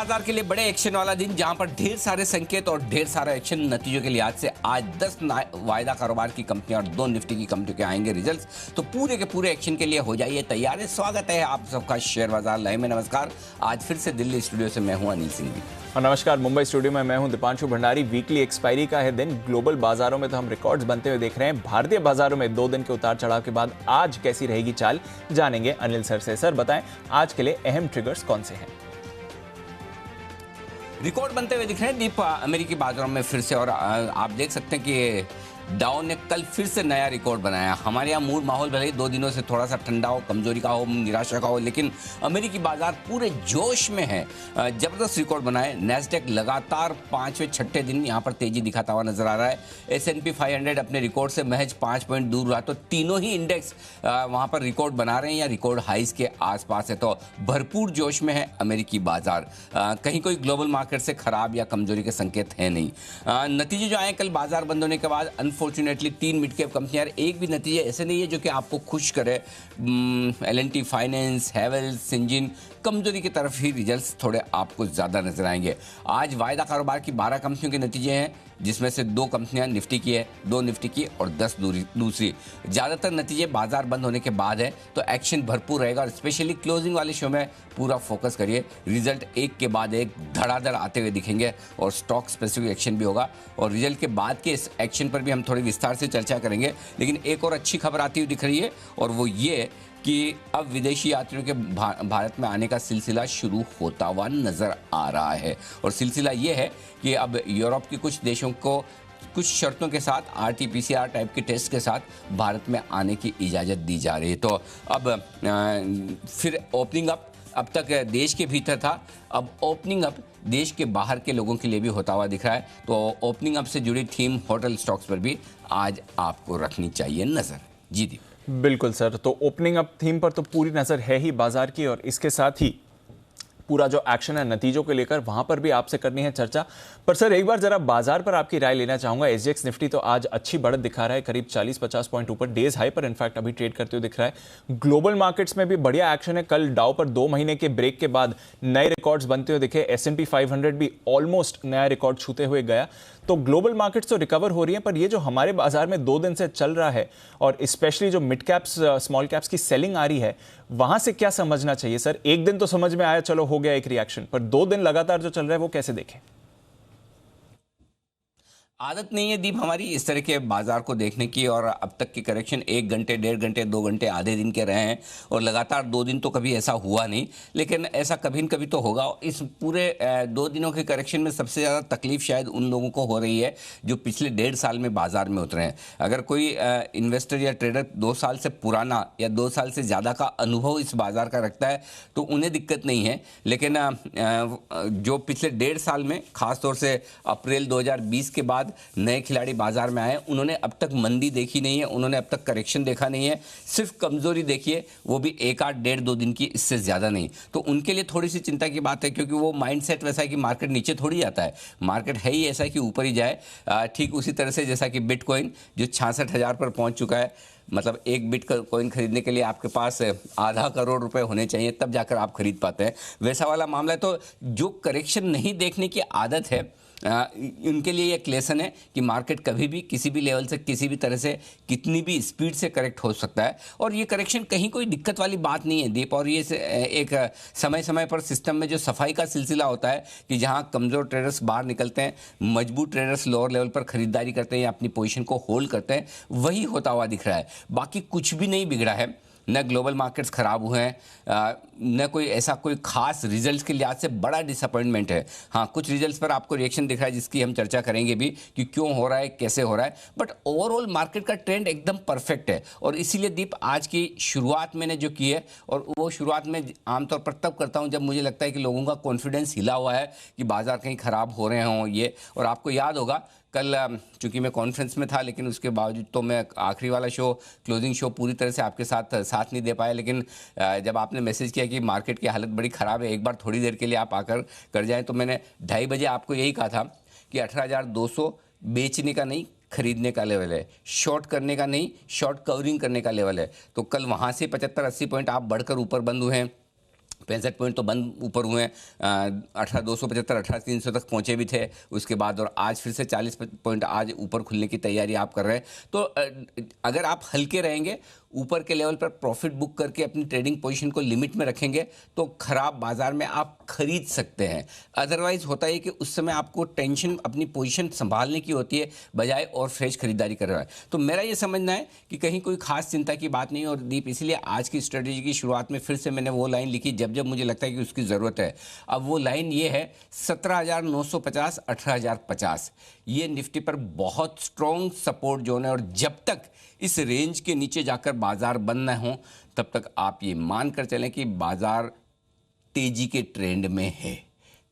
बाजार के लिए बड़े एक्शन वाला दिन, जहां पर ढेर सारे संकेत और ढेर सारा एक्शन नतीजों के लिहाज से आज 10 वायदा कारोबार की कंपनियां और 2 निफ्टी की कंपनियों के आएंगे रिजल्ट्स। तो पूरे के पूरे एक्शन के लिए हो जाइए तैयार। स्वागत है आप सबका शेयर बाजार लाइव में। नमस्कार, आज फिर से दिल्ली स्टूडियो से मैं हूं अनिल सिंह और नमस्कार, मुंबई स्टूडियो में मैं हूं दीपांशु भंडारी। वीकली एक्सपायरी का है दिन। ग्लोबल बाजारों में तो हम रिकॉर्ड्स बनते हुए देख रहे हैं। भारतीय बाजारों में 2 दिन के उतार चढ़ाव के बाद आज कैसी रहेगी चाल, जानेंगे अनिल सर से। सर बताएं, आज के लिए अहम ट्रिगर्स कौन से हैं? रिकॉर्ड बनते हुए दिख रहे हैं दीप अमेरिकी बाजारों में फिर से। और आप देख सकते हैं कि डाउ ने कल फिर से नया रिकॉर्ड बनाया। हमारे यहाँ मूड माहौल भले ही 2 दिनों से थोड़ा सा ठंडा हो, कमजोरी का हो, निराशा का हो, लेकिन अमेरिकी बाजार पूरे जोश में है। जबरदस्त रिकॉर्ड बनाए। नैस्डैक लगातार 5वें 6ठे दिन यहाँ पर तेजी दिखाता हुआ नजर आ रहा है। S&P 500 अपने रिकॉर्ड से महज 5 पॉइंट दूर रहा। तो तीनों ही इंडेक्स वहाँ पर रिकॉर्ड बना रहे हैं या रिकॉर्ड हाइस के आसपास है। तो भरपूर जोश में है अमेरिकी बाजार। कहीं कोई ग्लोबल मार्केट से खराब या कमजोरी के संकेत है नहीं। नतीजे जो आए कल बाजार बंद होने के बाद, अनफॉर्चुनेटली 3 मिड कैप कंपनियां, एक भी नतीजे ऐसे नहीं है जो कि आपको खुश करे। L&T फाइनेंस, हैवेल्स, सिंजिन कमजोरी की तरफ ही रिजल्ट्स थोड़े आपको ज़्यादा नजर आएंगे। आज वायदा कारोबार की 12 कंपनियों के नतीजे हैं, जिसमें से 2 कंपनियां निफ्टी की है, 2 निफ्टी की और 10 दूसरी। ज़्यादातर नतीजे बाजार बंद होने के बाद है, तो एक्शन भरपूर रहेगा। और स्पेशली क्लोजिंग वाले शो में पूरा फोकस करिए। रिजल्ट एक के बाद एक धड़ाधड़ आते हुए दिखेंगे और स्टॉक स्पेसिफिक एक्शन भी होगा। और रिजल्ट के बाद के इस एक्शन पर भी हम थोड़ी विस्तार से चर्चा करेंगे। लेकिन एक और अच्छी खबर आती हुई दिख रही है, और वो ये कि अब विदेशी यात्रियों के भारत में आने का सिलसिला शुरू होता हुआ नजर आ रहा है। और सिलसिला ये है कि अब यूरोप के कुछ देशों को कुछ शर्तों के साथ RT-PCR टाइप के टेस्ट के साथ भारत में आने की इजाज़त दी जा रही है। तो अब फिर ओपनिंग अप अब तक देश के भीतर था, अब ओपनिंग अप देश के बाहर के लोगों के लिए भी होता हुआ दिख रहा है। तो ओपनिंग अप से जुड़ी थीम होटल स्टॉक्स पर भी आज आपको रखनी चाहिए नज़र। जी दी बिल्कुल सर, तो ओपनिंग अप थीम पर तो पूरी नजर है ही बाजार की, और इसके साथ ही पूरा जो एक्शन है नतीजों को लेकर, वहां पर भी आपसे करनी है चर्चा। पर सर एक बार जरा बाजार पर आपकी राय लेना चाहूंगा। SGX निफ्टी तो आज अच्छी बढ़त दिखा रहा है, करीब 40-50 पॉइंट ऊपर, डेज हाई पर इनफैक्ट अभी ट्रेड करते हुए दिख रहा है। ग्लोबल मार्केट्स में भी बढ़िया एक्शन है। कल डाउ पर 2 महीने के ब्रेक के बाद नए रिकॉर्ड्स बनते हुए दिखे। S&P 500 भी ऑलमोस्ट नया रिकॉर्ड छूते हुए गया। तो ग्लोबल मार्केट्स तो रिकवर हो रही हैं, पर ये जो हमारे बाजार में 2 दिन से चल रहा है, और स्पेशली जो मिड कैप्स स्मॉल कैप्स की सेलिंग आ रही है, वहां से क्या समझना चाहिए सर? एक दिन तो समझ में आया, चलो हो गया एक रिएक्शन, पर 2 दिन लगातार जो चल रहा है वो कैसे देखें? आदत नहीं है दीप हमारी इस तरह के बाजार को देखने की। और अब तक की करेक्शन 1 घंटे, 1.5 घंटे, 2 घंटे, आधे दिन के रहे हैं, और लगातार 2 दिन तो कभी ऐसा हुआ नहीं, लेकिन ऐसा कभी न कभी तो होगा। इस पूरे 2 दिनों के करेक्शन में सबसे ज़्यादा तकलीफ शायद उन लोगों को हो रही है जो पिछले 1.5 साल में बाजार में उतरे हैं। अगर कोई इन्वेस्टर या ट्रेडर 2 साल से पुराना या 2 साल से ज़्यादा का अनुभव इस बाजार का रखता है तो उन्हें दिक्कत नहीं है। लेकिन जो पिछले 1.5 साल में, खासतौर से अप्रैल 2020 के बाद नए खिलाड़ी बाजार में आए, उन्होंने अब तक मंदी देखी नहीं है, उन्होंने अब तक करेक्शन देखा नहीं है, सिर्फ कमजोरी देखी है, वो भी 1 आध 1.5-2 दिन की, इससे ज्यादा नहीं। तो उनके लिए थोड़ी सी चिंता की बात है, क्योंकि वो माइंडसेट वैसा है कि मार्केट नीचे थोड़ी जाता है, मार्केट है ही ऐसा है कि ऊपर ही जाए। ठीक उसी तरह से जैसा कि बिटकॉइन जो 66,000 पर पहुंच चुका है, मतलब एक बिटकॉइन खरीदने के लिए आपके पास आधा करोड़ रुपए होने चाहिए, तब जाकर आप खरीद पाते हैं, वैसा वाला मामला है। तो जो करेक्शन नहीं देखने की आदत है, उनके लिए एक लेसन है कि मार्केट कभी भी किसी भी लेवल से, किसी भी तरह से, कितनी भी स्पीड से करेक्ट हो सकता है। और ये करेक्शन कहीं कोई दिक्कत वाली बात नहीं है दीप। और ये एक समय समय पर सिस्टम में जो सफाई का सिलसिला होता है कि जहां कमज़ोर ट्रेडर्स बाहर निकलते हैं, मजबूत ट्रेडर्स लोअर लेवल पर खरीदारी करते हैं या अपनी पोजीशन को होल्ड करते हैं, वही होता हुआ दिख रहा है। बाकी कुछ भी नहीं बिगड़ा है, न ग्लोबल मार्केट्स खराब हुए हैं, न कोई ऐसा कोई खास रिजल्ट्स के लिहाज से बड़ा डिसअपॉइंटमेंट है। हाँ, कुछ रिजल्ट्स पर आपको रिएक्शन दिख रहा है, जिसकी हम चर्चा करेंगे भी कि क्यों हो रहा है, कैसे हो रहा है। बट ओवरऑल मार्केट का ट्रेंड एकदम परफेक्ट है। और इसीलिए दीप आज की शुरुआत मैंने जो की है, और वो शुरुआत में आमतौर पर तब करता हूँ जब मुझे लगता है कि लोगों का कॉन्फिडेंस हिला हुआ है कि बाजार कहीं ख़राब हो रहे हों ये। और आपको याद होगा कल, चूंकि मैं कॉन्फ्रेंस में था, लेकिन उसके बावजूद तो मैं आखिरी वाला शो, क्लोजिंग शो पूरी तरह से आपके साथ नहीं दे पाया। लेकिन जब आपने मैसेज किया कि मार्केट की हालत बड़ी ख़राब है, एक बार थोड़ी देर के लिए आप आकर कर जाएं, तो मैंने 2:30 बजे आपको यही कहा था कि 18,200 बेचने का नहीं, खरीदने का लेवल है, शॉर्ट करने का नहीं, शॉर्ट कवरिंग करने का लेवल है। तो कल वहाँ से 75-80 पॉइंट आप बढ़कर ऊपर बंद हुए हैं। 65 पॉइंट तो बंद ऊपर हुए हैं, 18,275 18,300 तक पहुंचे भी थे उसके बाद, और आज फिर से 40 पॉइंट आज ऊपर खुलने की तैयारी आप कर रहे हैं। तो अगर आप हल्के रहेंगे, ऊपर के लेवल पर प्रॉफिट बुक करके अपनी ट्रेडिंग पोजीशन को लिमिट में रखेंगे तो खराब बाजार में आप खरीद सकते हैं। अदरवाइज होता है कि उस समय आपको टेंशन अपनी पोजीशन संभालने की होती है बजाय और फ्रेश खरीदारी कर रहा है। तो मेरा ये समझना है कि कहीं कोई खास चिंता की बात नहीं है। और दीप, इसलिए आज की स्ट्रेटेजी की शुरुआत में फिर से मैंने वो लाइन लिखी जब जब मुझे लगता है कि उसकी ज़रूरत है। अब वो लाइन ये है 17,950 18,050, ये निफ्टी पर बहुत स्ट्रॉन्ग सपोर्ट जोन है। और जब तक इस रेंज के नीचे जाकर बाजार बंद न हो तब तक आप ये मानकर चलें कि बाजार तेजी के ट्रेंड में है।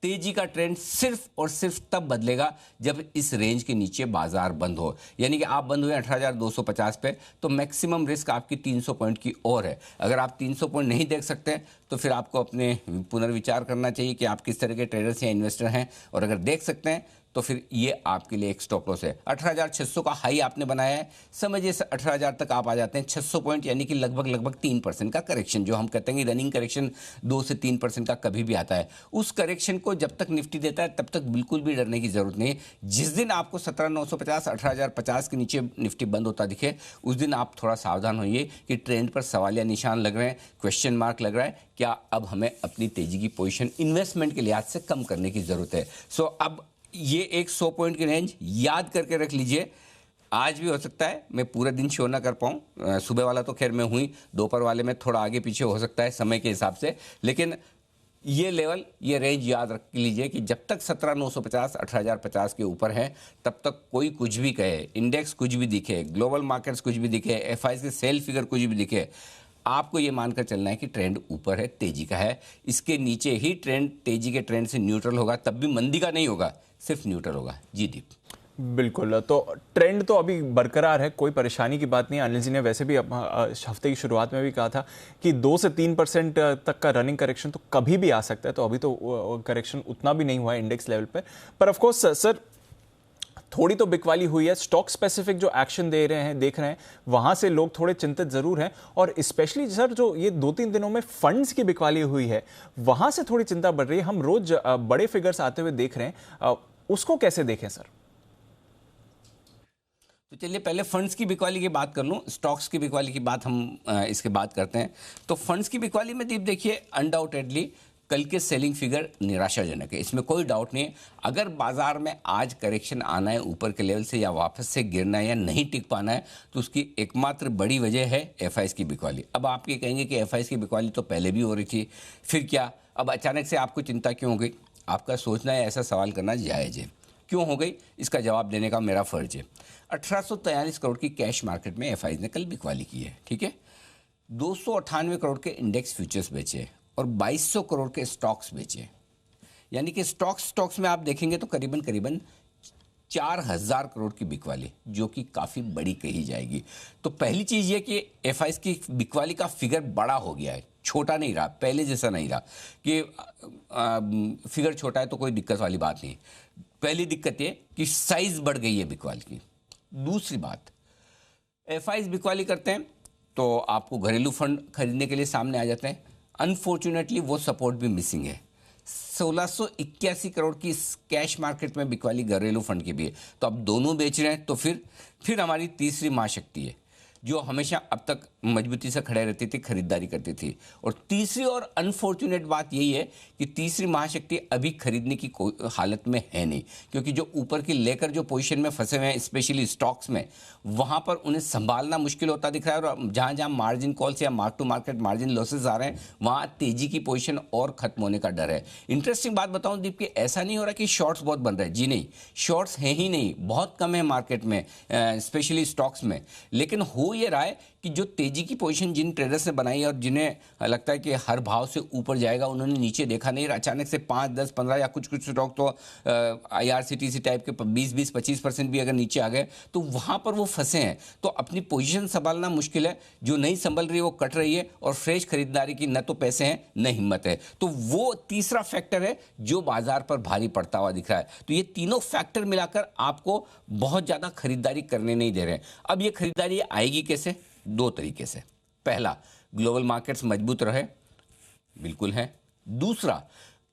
तेजी का ट्रेंड सिर्फ और सिर्फ तब बदलेगा जब इस रेंज के नीचे बाजार बंद हो। यानी कि आप बंद हुए 18,250 पे तो मैक्सिमम रिस्क आपकी 300 पॉइंट की और है। अगर आप 300 पॉइंट नहीं देख सकते तो फिर आपको अपने पुनर्विचार करना चाहिए कि आप किस तरह के ट्रेडर्स या इन्वेस्टर हैं। और अगर देख सकते हैं तो फिर ये आपके लिए एक स्टॉप लॉस है। 18,600 का हाई आपने बनाया है, समझिए 18,000 तक आप आ जाते हैं। 600 पॉइंट यानी कि लगभग 3% का करेक्शन, जो हम कहते हैं कि रनिंग करेक्शन 2 से 3% का कभी भी आता है। उस करेक्शन को जब तक निफ्टी देता है तब तक बिल्कुल भी डरने की जरूरत नहीं है। जिस दिन आपको 17,950 18,050 के नीचे निफ्टी बंद होता दिखे उस दिन आप थोड़ा सावधान होइए कि ट्रेंड पर सवालिया निशान लग रहे हैं, क्वेश्चन मार्क लग रहा है, क्या अब हमें अपनी तेजी की पोजीशन इन्वेस्टमेंट के लिहाज से कम करने की जरूरत है। सो अब ये एक 100 पॉइंट की रेंज याद करके रख लीजिए। आज भी हो सकता है मैं पूरे दिन शो ना कर पाऊँ, सुबह वाला तो खैर मैं हुई, दोपहर वाले में थोड़ा आगे पीछे हो सकता है समय के हिसाब से, लेकिन ये लेवल, ये रेंज याद रख लीजिए कि जब तक 17,950 18,050 के ऊपर है तब तक कोई कुछ भी कहे, इंडेक्स कुछ भी दिखे, ग्लोबल मार्केट्स कुछ भी दिखे, एफआई के सेल फिगर कुछ भी दिखे, आपको ये मानकर चलना है कि ट्रेंड ऊपर है, तेजी का है। इसके नीचे ही ट्रेंड तेजी के ट्रेंड से न्यूट्रल होगा, तब भी मंदी का नहीं होगा, सिर्फ न्यूट्रल होगा। जी दीप। बिल्कुल, तो ट्रेंड तो अभी बरकरार है, कोई परेशानी की बात नहीं है। अनिल जी ने वैसे भी हफ्ते की शुरुआत में भी कहा था कि 2 से 3% तक का रनिंग करेक्शन तो कभी भी आ सकता है, तो अभी तो करेक्शन उतना भी नहीं हुआ है इंडेक्स लेवल पर ऑफ कोर्स सर थोड़ी तो बिकवाली हुई है। स्टॉक स्पेसिफिक जो एक्शन देख रहे हैं वहां से लोग थोड़े चिंतित जरूर हैं, और स्पेशली सर जो ये 2-3 दिनों में फंड्स की बिकवाली हुई है वहां से थोड़ी चिंता बढ़ रही है। हम रोज बड़े फिगर्स आते हुए देख रहे हैं, उसको कैसे देखें सर? तो चलिए पहले फंड्स की बिकवाली की बात कर लूं, स्टॉक्स की बिकवाली की बात हम इसके बाद करते हैं। तो फंड्स की बिकवाली में दीप देखिए, अनडाउटेडली कल के सेलिंग फिगर निराशाजनक है, इसमें कोई डाउट नहीं है। अगर बाजार में आज करेक्शन आना है ऊपर के लेवल से या वापस से गिरना है या नहीं टिक पाना है तो उसकी एकमात्र बड़ी वजह है एफआईज की बिकवाली। अब आप ये कहेंगे कि एफआईज की बिकवाली तो पहले भी हो रही थी, फिर क्या अब अचानक से आपको चिंता क्यों हो गई? आपका सोचना है, ऐसा सवाल करना जायज़ है। क्यों हो गई, इसका जवाब देने का मेरा फर्ज है। 1843 करोड़ की कैश मार्केट में एफआईज ने कल बिकवाली की है, ठीक है। 298 करोड़ के इंडेक्स फ्यूचर्स बेचे और 2200 करोड़ के स्टॉक्स बेचे। यानी कि स्टॉक्स में आप देखेंगे तो करीबन 4,000 करोड़ की बिकवाली, जो कि काफ़ी बड़ी कही जाएगी। तो पहली चीज़ ये कि एफआईज की बिकवाली का फिगर बड़ा हो गया है, छोटा नहीं रहा, पहले जैसा नहीं रहा कि फिगर छोटा है तो कोई दिक्कत वाली बात नहीं। पहली दिक्कत ये कि साइज बढ़ गई है बिकवाली की। दूसरी बात, एफआईज बिकवाली करते हैं तो आपको घरेलू फंड खरीदने के लिए सामने आ जाते हैं। अनफॉर्चुनेटली वो सपोर्ट भी मिसिंग है। 1681 करोड़ की कैश मार्केट में बिकवाली घरेलू फंड की भी है। तो अब दोनों बेच रहे हैं तो फिर हमारी तीसरी महाशक्ति है जो हमेशा अब तक मजबूती से खड़े रहती थी, खरीदारी करती थी। और तीसरी और अनफॉर्चुनेट बात यही है कि तीसरी महाशक्ति अभी खरीदने की कोई हालत में है नहीं, क्योंकि जो ऊपर की लेकर जो पोजीशन में फंसे हुए हैं स्पेशली स्टॉक्स में, वहाँ पर उन्हें संभालना मुश्किल होता दिख रहा है। और जहाँ जहाँ मार्जिन कॉल्स या mark to market margin losses आ रहे हैं वहाँ तेजी की पोजीशन और खत्म होने का डर है। इंटरेस्टिंग बात बताऊँ दीप कि ऐसा नहीं हो रहा कि शॉर्ट्स बहुत बन रहे हैं, जी नहीं, शॉर्ट्स हैं ही नहीं, बहुत कम है मार्केट में स्पेशली स्टॉक्स में। लेकिन हो ये रहा है कि जो तेजी की पोजीशन जिन ट्रेडर्स ने बनाई है और जिन्हें लगता है कि हर भाव से ऊपर जाएगा, उन्होंने नीचे देखा नहीं। अचानक से 5, 10, 15 या कुछ स्टॉक तो IRCTC टाइप के 20, 25% भी अगर नीचे आ गए तो वहाँ पर वो फंसे हैं। तो अपनी पोजीशन संभालना मुश्किल है, जो नहीं संभल रही है वो कट रही है, और फ्रेश खरीदारी की न तो पैसे हैं न हिम्मत है। तो वो तीसरा फैक्टर है जो बाजार पर भारी पड़ता हुआ दिख रहा है। तो ये तीनों फैक्टर मिलाकर आपको बहुत ज़्यादा खरीदारी करने नहीं दे रहे हैं। अब ये खरीदारी आएगी कैसे? 2 तरीके से। पहला, ग्लोबल मार्केट्स मजबूत रहे, बिल्कुल है, दूसरा,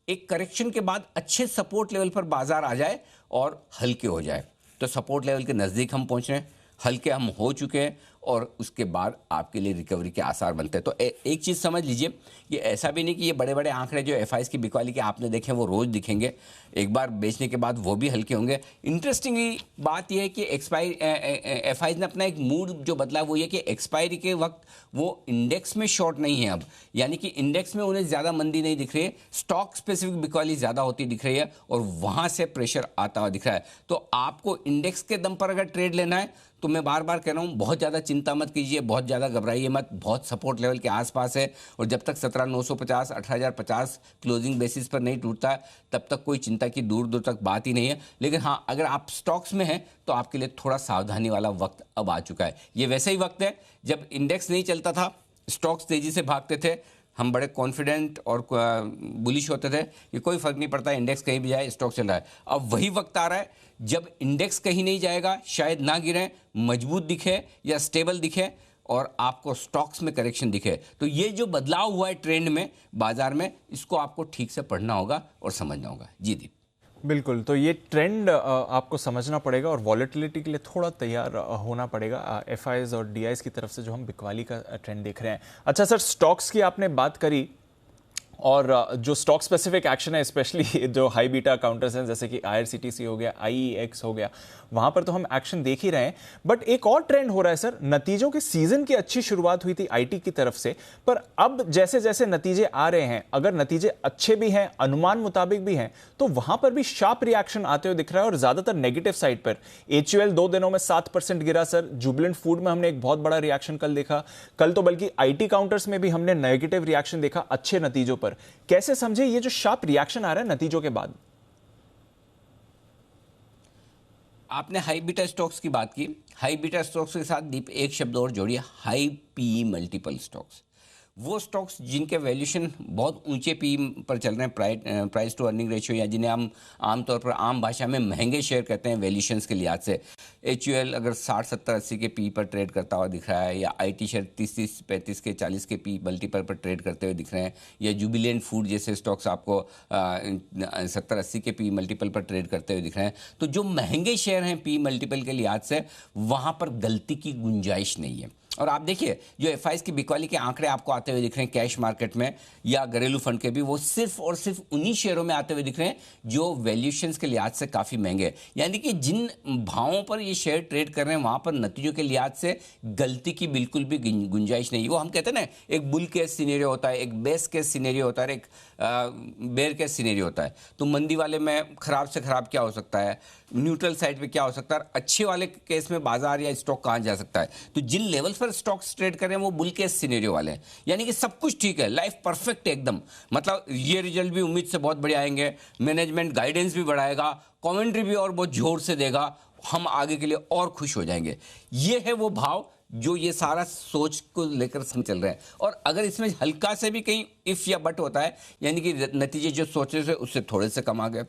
एक करेक्शन के बाद अच्छे सपोर्ट लेवल पर बाजार आ जाए और हल्के हो जाए। तो सपोर्ट लेवल के नज़दीक हम पहुंच रहे हैं, हल्के हम हो चुके हैं और उसके बाद आपके लिए रिकवरी के आसार बनते हैं। तो एक चीज़ समझ लीजिए, ये ऐसा भी नहीं कि ये बड़े बड़े आंकड़े जो एफआईज की बिकवाली के आपने देखे वो रोज़ दिखेंगे, एक बार बेचने के बाद वो भी हल्के होंगे। इंटरेस्टिंगली बात यह है कि एफआईज ने अपना एक मूड जो बदला वो ये कि एक्सपायरी के वक्त वो इंडेक्स में शॉर्ट नहीं है अब, यानी कि इंडेक्स में उन्हें ज़्यादा मंदी नहीं दिख रही है, स्टॉक स्पेसिफिक बिकवाली ज़्यादा होती दिख रही है और वहाँ से प्रेशर आता हुआ दिख रहा है। तो आपको इंडेक्स के दम पर अगर ट्रेड लेना है तो मैं बार बार कह रहा हूँ, बहुत ज़्यादा चिंता मत कीजिए, बहुत ज़्यादा घबराइए मत, बहुत सपोर्ट लेवल के आसपास है और जब तक 17,950 18,050 क्लोजिंग बेसिस पर नहीं टूटता तब तक कोई चिंता की दूर दूर तक बात ही नहीं है। लेकिन हाँ, अगर आप स्टॉक्स में हैं तो आपके लिए थोड़ा सावधानी वाला वक्त अब आ चुका है। ये वैसा ही वक्त है जब इंडेक्स नहीं चलता था, स्टॉक्स तेज़ी से भागते थे, हम बड़े कॉन्फिडेंट और बुलिश होते थे कि कोई फर्क नहीं पड़ता, इंडेक्स कहीं भी जाए स्टॉक चल रहा है। अब वही वक्त आ रहा है जब इंडेक्स कहीं नहीं जाएगा, शायद ना गिरे, मजबूत दिखे या स्टेबल दिखे और आपको स्टॉक्स में करेक्शन दिखे। तो ये जो बदलाव हुआ है ट्रेंड में बाजार में, इसको आपको ठीक से पढ़ना होगा और समझना होगा। जी दीप। बिल्कुल, तो ये ट्रेंड आपको समझना पड़ेगा और वॉलेटिलिटी के लिए थोड़ा तैयार होना पड़ेगा एफआईज और डीआईज की तरफ से जो हम बिकवाली का ट्रेंड देख रहे हैं। अच्छा सर, स्टॉक्स की आपने बात करी और जो स्टॉक स्पेसिफिक एक्शन है, स्पेशली जो हाई बीटा काउंटर्स हैं जैसे कि आईआरसीटीसी हो गया, आईईएक्स हो गया, वहां पर तो हम एक्शन देख ही रहे हैं। बट एक और ट्रेंड हो रहा है सर, नतीजों के सीजन की अच्छी शुरुआत हुई थी आईटी की तरफ से, पर अब जैसे जैसे नतीजे आ रहे हैं, अगर नतीजे अच्छे भी हैं, अनुमान मुताबिक भी हैं, तो वहां पर भी शार्प रिएक्शन आते हुए दिख रहा है और ज्यादातर नेगेटिव साइड पर। एचयूएल 2 दिनों में 7% गिरा सर, जुबिलेंट फूड में हमने एक बहुत बड़ा रिएक्शन कल देखा, कल तो बल्कि आईटी काउंटर्स में भी हमने नेगेटिव रिएक्शन देखा अच्छे नतीजों पर। कैसे समझे ये जो शार्प रिएक्शन आ रहा है नतीजों के बाद? आपने हाई बीटा स्टॉक्स की बात की, हाई बीटा स्टॉक्स के साथ दीप एक शब्द और जोड़िए, हाई पीई मल्टीपल स्टॉक्स। वो स्टॉक्स जिनके वैल्यूएशन बहुत ऊंचे पी पर चल रहे हैं, प्राइस टू अर्निंग रेशियो, या जिन्हें हम आमतौर पर आम भाषा में महंगे शेयर कहते हैं वैल्यूएशंस के लिहाज से। एचयूएल अगर 60 70 80 के पी पर ट्रेड करता हुआ दिख रहा है, या आईटी शेयर 30 35 के 40 के पी मल्टीपल पर ट्रेड करते हुए दिख रहे हैं, या जुबिलेंट फूड जैसे स्टॉक्स आपको 70 80 के पी मल्टीपल पर ट्रेड करते हुए दिख रहे हैं। तो जो महंगे शेयर हैं पी मल्टीपल के लिहाज से, वहाँ पर गलती की गुंजाइश नहीं है। और आप देखिए जो एफआईज की बिकवाली के आंकड़े आपको आते हुए दिख रहे हैं कैश मार्केट में या घरेलू फंड के भी, वो सिर्फ और सिर्फ उन्हीं शेयरों में आते हुए दिख रहे हैं जो वैल्यूएशंस के लिहाज से काफ़ी महंगे हैं। यानी कि जिन भावों पर ये शेयर ट्रेड कर रहे हैं वहाँ पर नतीजों के लिहाज से गलती की बिल्कुल भी गुंजाइश नहीं। वो हम कहते हैं ना, एक बुल केस सिनेरियो होता है, एक बेस केस सिनेरियो होता है, एक बेयर केस सिनेरियो होता है। तो मंदी वाले में खराब से खराब क्या हो सकता है, न्यूट्रल साइड पे क्या हो सकता है, अच्छे वाले केस में बाजार या स्टॉक कहाँ जा सकता है। तो जिन लेवल्स पर स्टॉक्स ट्रेड कर रहे हैं वो बुल केस सिनेरियो वाले हैं, यानी कि सब कुछ ठीक है, लाइफ परफेक्ट है एकदम। मतलब ये रिजल्ट भी उम्मीद से बहुत बढ़िया आएंगे, मैनेजमेंट गाइडेंस भी बढ़ाएगा, कमेंट्री भी और बहुत जोर से देगा, हम आगे के लिए और खुश हो जाएंगे। ये है वो भाव जो ये सारा सोच को लेकर संग चल रहे हैं। और अगर इसमें हल्का से भी कहीं इफ या बट होता है, यानी कि नतीजे जो सोचे थे उससे थोड़े से कम आ गए,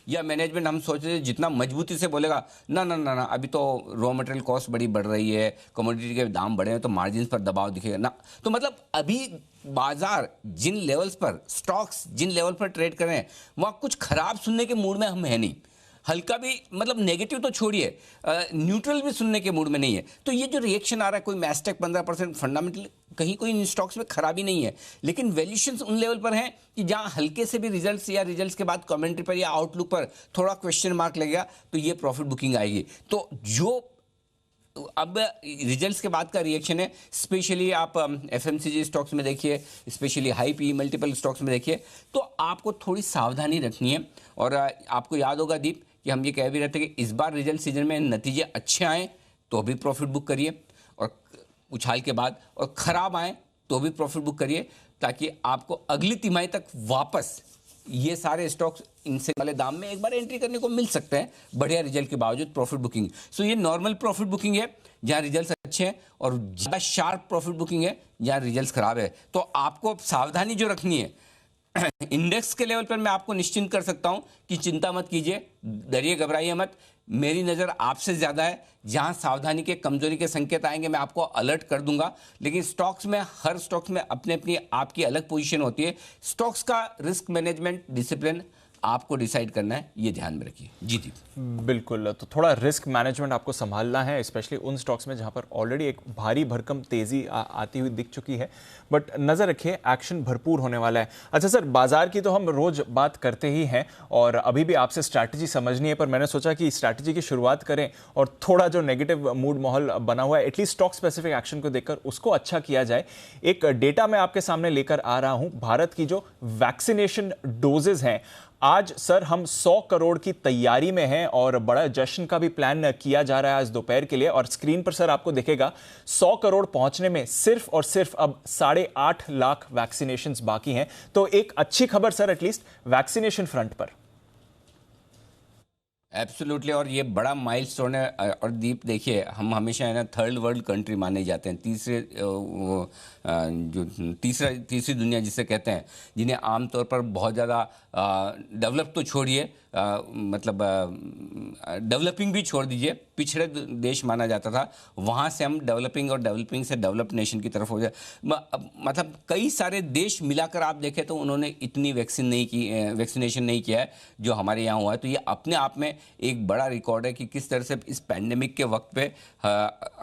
या मैनेजमेंट हम सोच रहे थे जितना मजबूती से बोलेगा ना ना ना ना अभी तो रॉ मटेरियल कॉस्ट बड़ी बढ़ रही है, कमोडिटी के दाम बढ़े हैं तो मार्जिन पर दबाव दिखेगा ना। तो मतलब अभी बाजार जिन लेवल्स पर, स्टॉक्स जिन लेवल पर ट्रेड कर रहे हैं, वहाँ कुछ खराब सुनने के मूड में हम है नहीं, हल्का भी मतलब नेगेटिव तो छोड़िए, न्यूट्रल भी सुनने के मूड में नहीं है। तो ये जो रिएक्शन आ रहा है, कोई मैस्टेक 15% फंडामेंटल कहीं कोई इन स्टॉक्स में खराबी नहीं है, लेकिन वैल्यूएशंस उन लेवल पर हैं कि जहां हल्के से भी रिजल्ट्स या रिजल्ट्स के बाद कमेंट्री पर या आउटलुक पर थोड़ा क्वेश्चन मार्क लगेगा तो ये प्रॉफिट बुकिंग आएगी। तो जो अब रिजल्ट्स के बाद का रिएक्शन है, स्पेशली आप एफएमसीजी स्टॉक्स में देखिए, specially high P multiple stocks में देखिए, तो आपको थोड़ी सावधानी रखनी है। और आपको याद होगा दीप कि हम ये कह भी रहे थे कि इस बार रिजल्ट सीजन में नतीजे अच्छे आए तो भी प्रॉफिट बुक करिए, और उछाल के बाद, और ख़राब आए तो भी प्रॉफिट बुक करिए, ताकि आपको अगली तिमाही तक वापस ये सारे स्टॉक्स इनसे वाले दाम में एक बार एंट्री करने को मिल सकते हैं बढ़िया रिजल्ट के बावजूद। प्रॉफिट बुकिंग, सो ये नॉर्मल प्रॉफिट बुकिंग है जहाँ रिजल्ट्स अच्छे हैं, और ज़्यादा शार्प प्रॉफिट बुकिंग है जहाँ रिजल्ट्स खराब है। तो आपको सावधानी जो रखनी है, इंडेक्स के लेवल पर मैं आपको निश्चिंत कर सकता हूं कि चिंता मत कीजिए, डरिए घबराइए मत। मेरी नज़र आपसे ज़्यादा है। जहां सावधानी के कमजोरी के संकेत आएंगे मैं आपको अलर्ट कर दूंगा, लेकिन स्टॉक्स में हर स्टॉक्स में अपने अपनी आपकी अलग पोजीशन होती है। स्टॉक्स का रिस्क मैनेजमेंट डिसिप्लिन आपको डिसाइड करना है, ये ध्यान में रखिए। जी जी बिल्कुल, तो थोड़ा रिस्क मैनेजमेंट आपको संभालना है, स्पेशली उन स्टॉक्स में जहां पर ऑलरेडी एक भारी भरकम तेजी आती हुई दिख चुकी है, बट नजर रखिए एक्शन भरपूर होने वाला है। अच्छा सर, बाजार की तो हम रोज बात करते ही हैं और अभी भी आपसे स्ट्रैटेजी समझनी है, पर मैंने सोचा कि स्ट्रैटेजी की शुरुआत करें और थोड़ा जो नेगेटिव मूड माहौल बना हुआ है एटलीस्ट स्टॉक स्पेसिफिक एक्शन को देखकर उसको अच्छा किया जाए। एक डेटा मैं आपके सामने लेकर आ रहा हूं, भारत की जो वैक्सीनेशन डोजेज हैं, आज सर हम 100 करोड़ की तैयारी में हैं और बड़ा जश्न का भी प्लान किया जा रहा है आज दोपहर के लिए। और स्क्रीन पर सर आपको दिखेगा 100 करोड़ पहुंचने में सिर्फ और सिर्फ अब 8.5 लाख वैक्सीनेशंस बाकी हैं। तो एक अच्छी खबर सर एटलीस्ट वैक्सीनेशन फ्रंट पर। एब्सोल्युटली, और ये बड़ा माइलस्टोन है। और दीप देखिए, हम हमेशा है ना थर्ड वर्ल्ड कंट्री माने जाते हैं, जो तीसरी दुनिया जिसे कहते हैं, जिन्हें आमतौर पर बहुत ज़्यादा डेवलप तो छोड़िए, मतलब डेवलपिंग भी छोड़ दीजिए, पिछड़े देश माना जाता था। वहाँ से हम डेवलपिंग और डेवलपिंग से डेवलप्ड नेशन की तरफ हो जाए। मतलब कई सारे देश मिलाकर आप देखें तो उन्होंने इतनी वैक्सीनेशन नहीं किया है जो हमारे यहाँ हुआ है। तो ये अपने आप में एक बड़ा रिकॉर्ड है कि किस तरह से इस पैंडेमिक के वक्त पे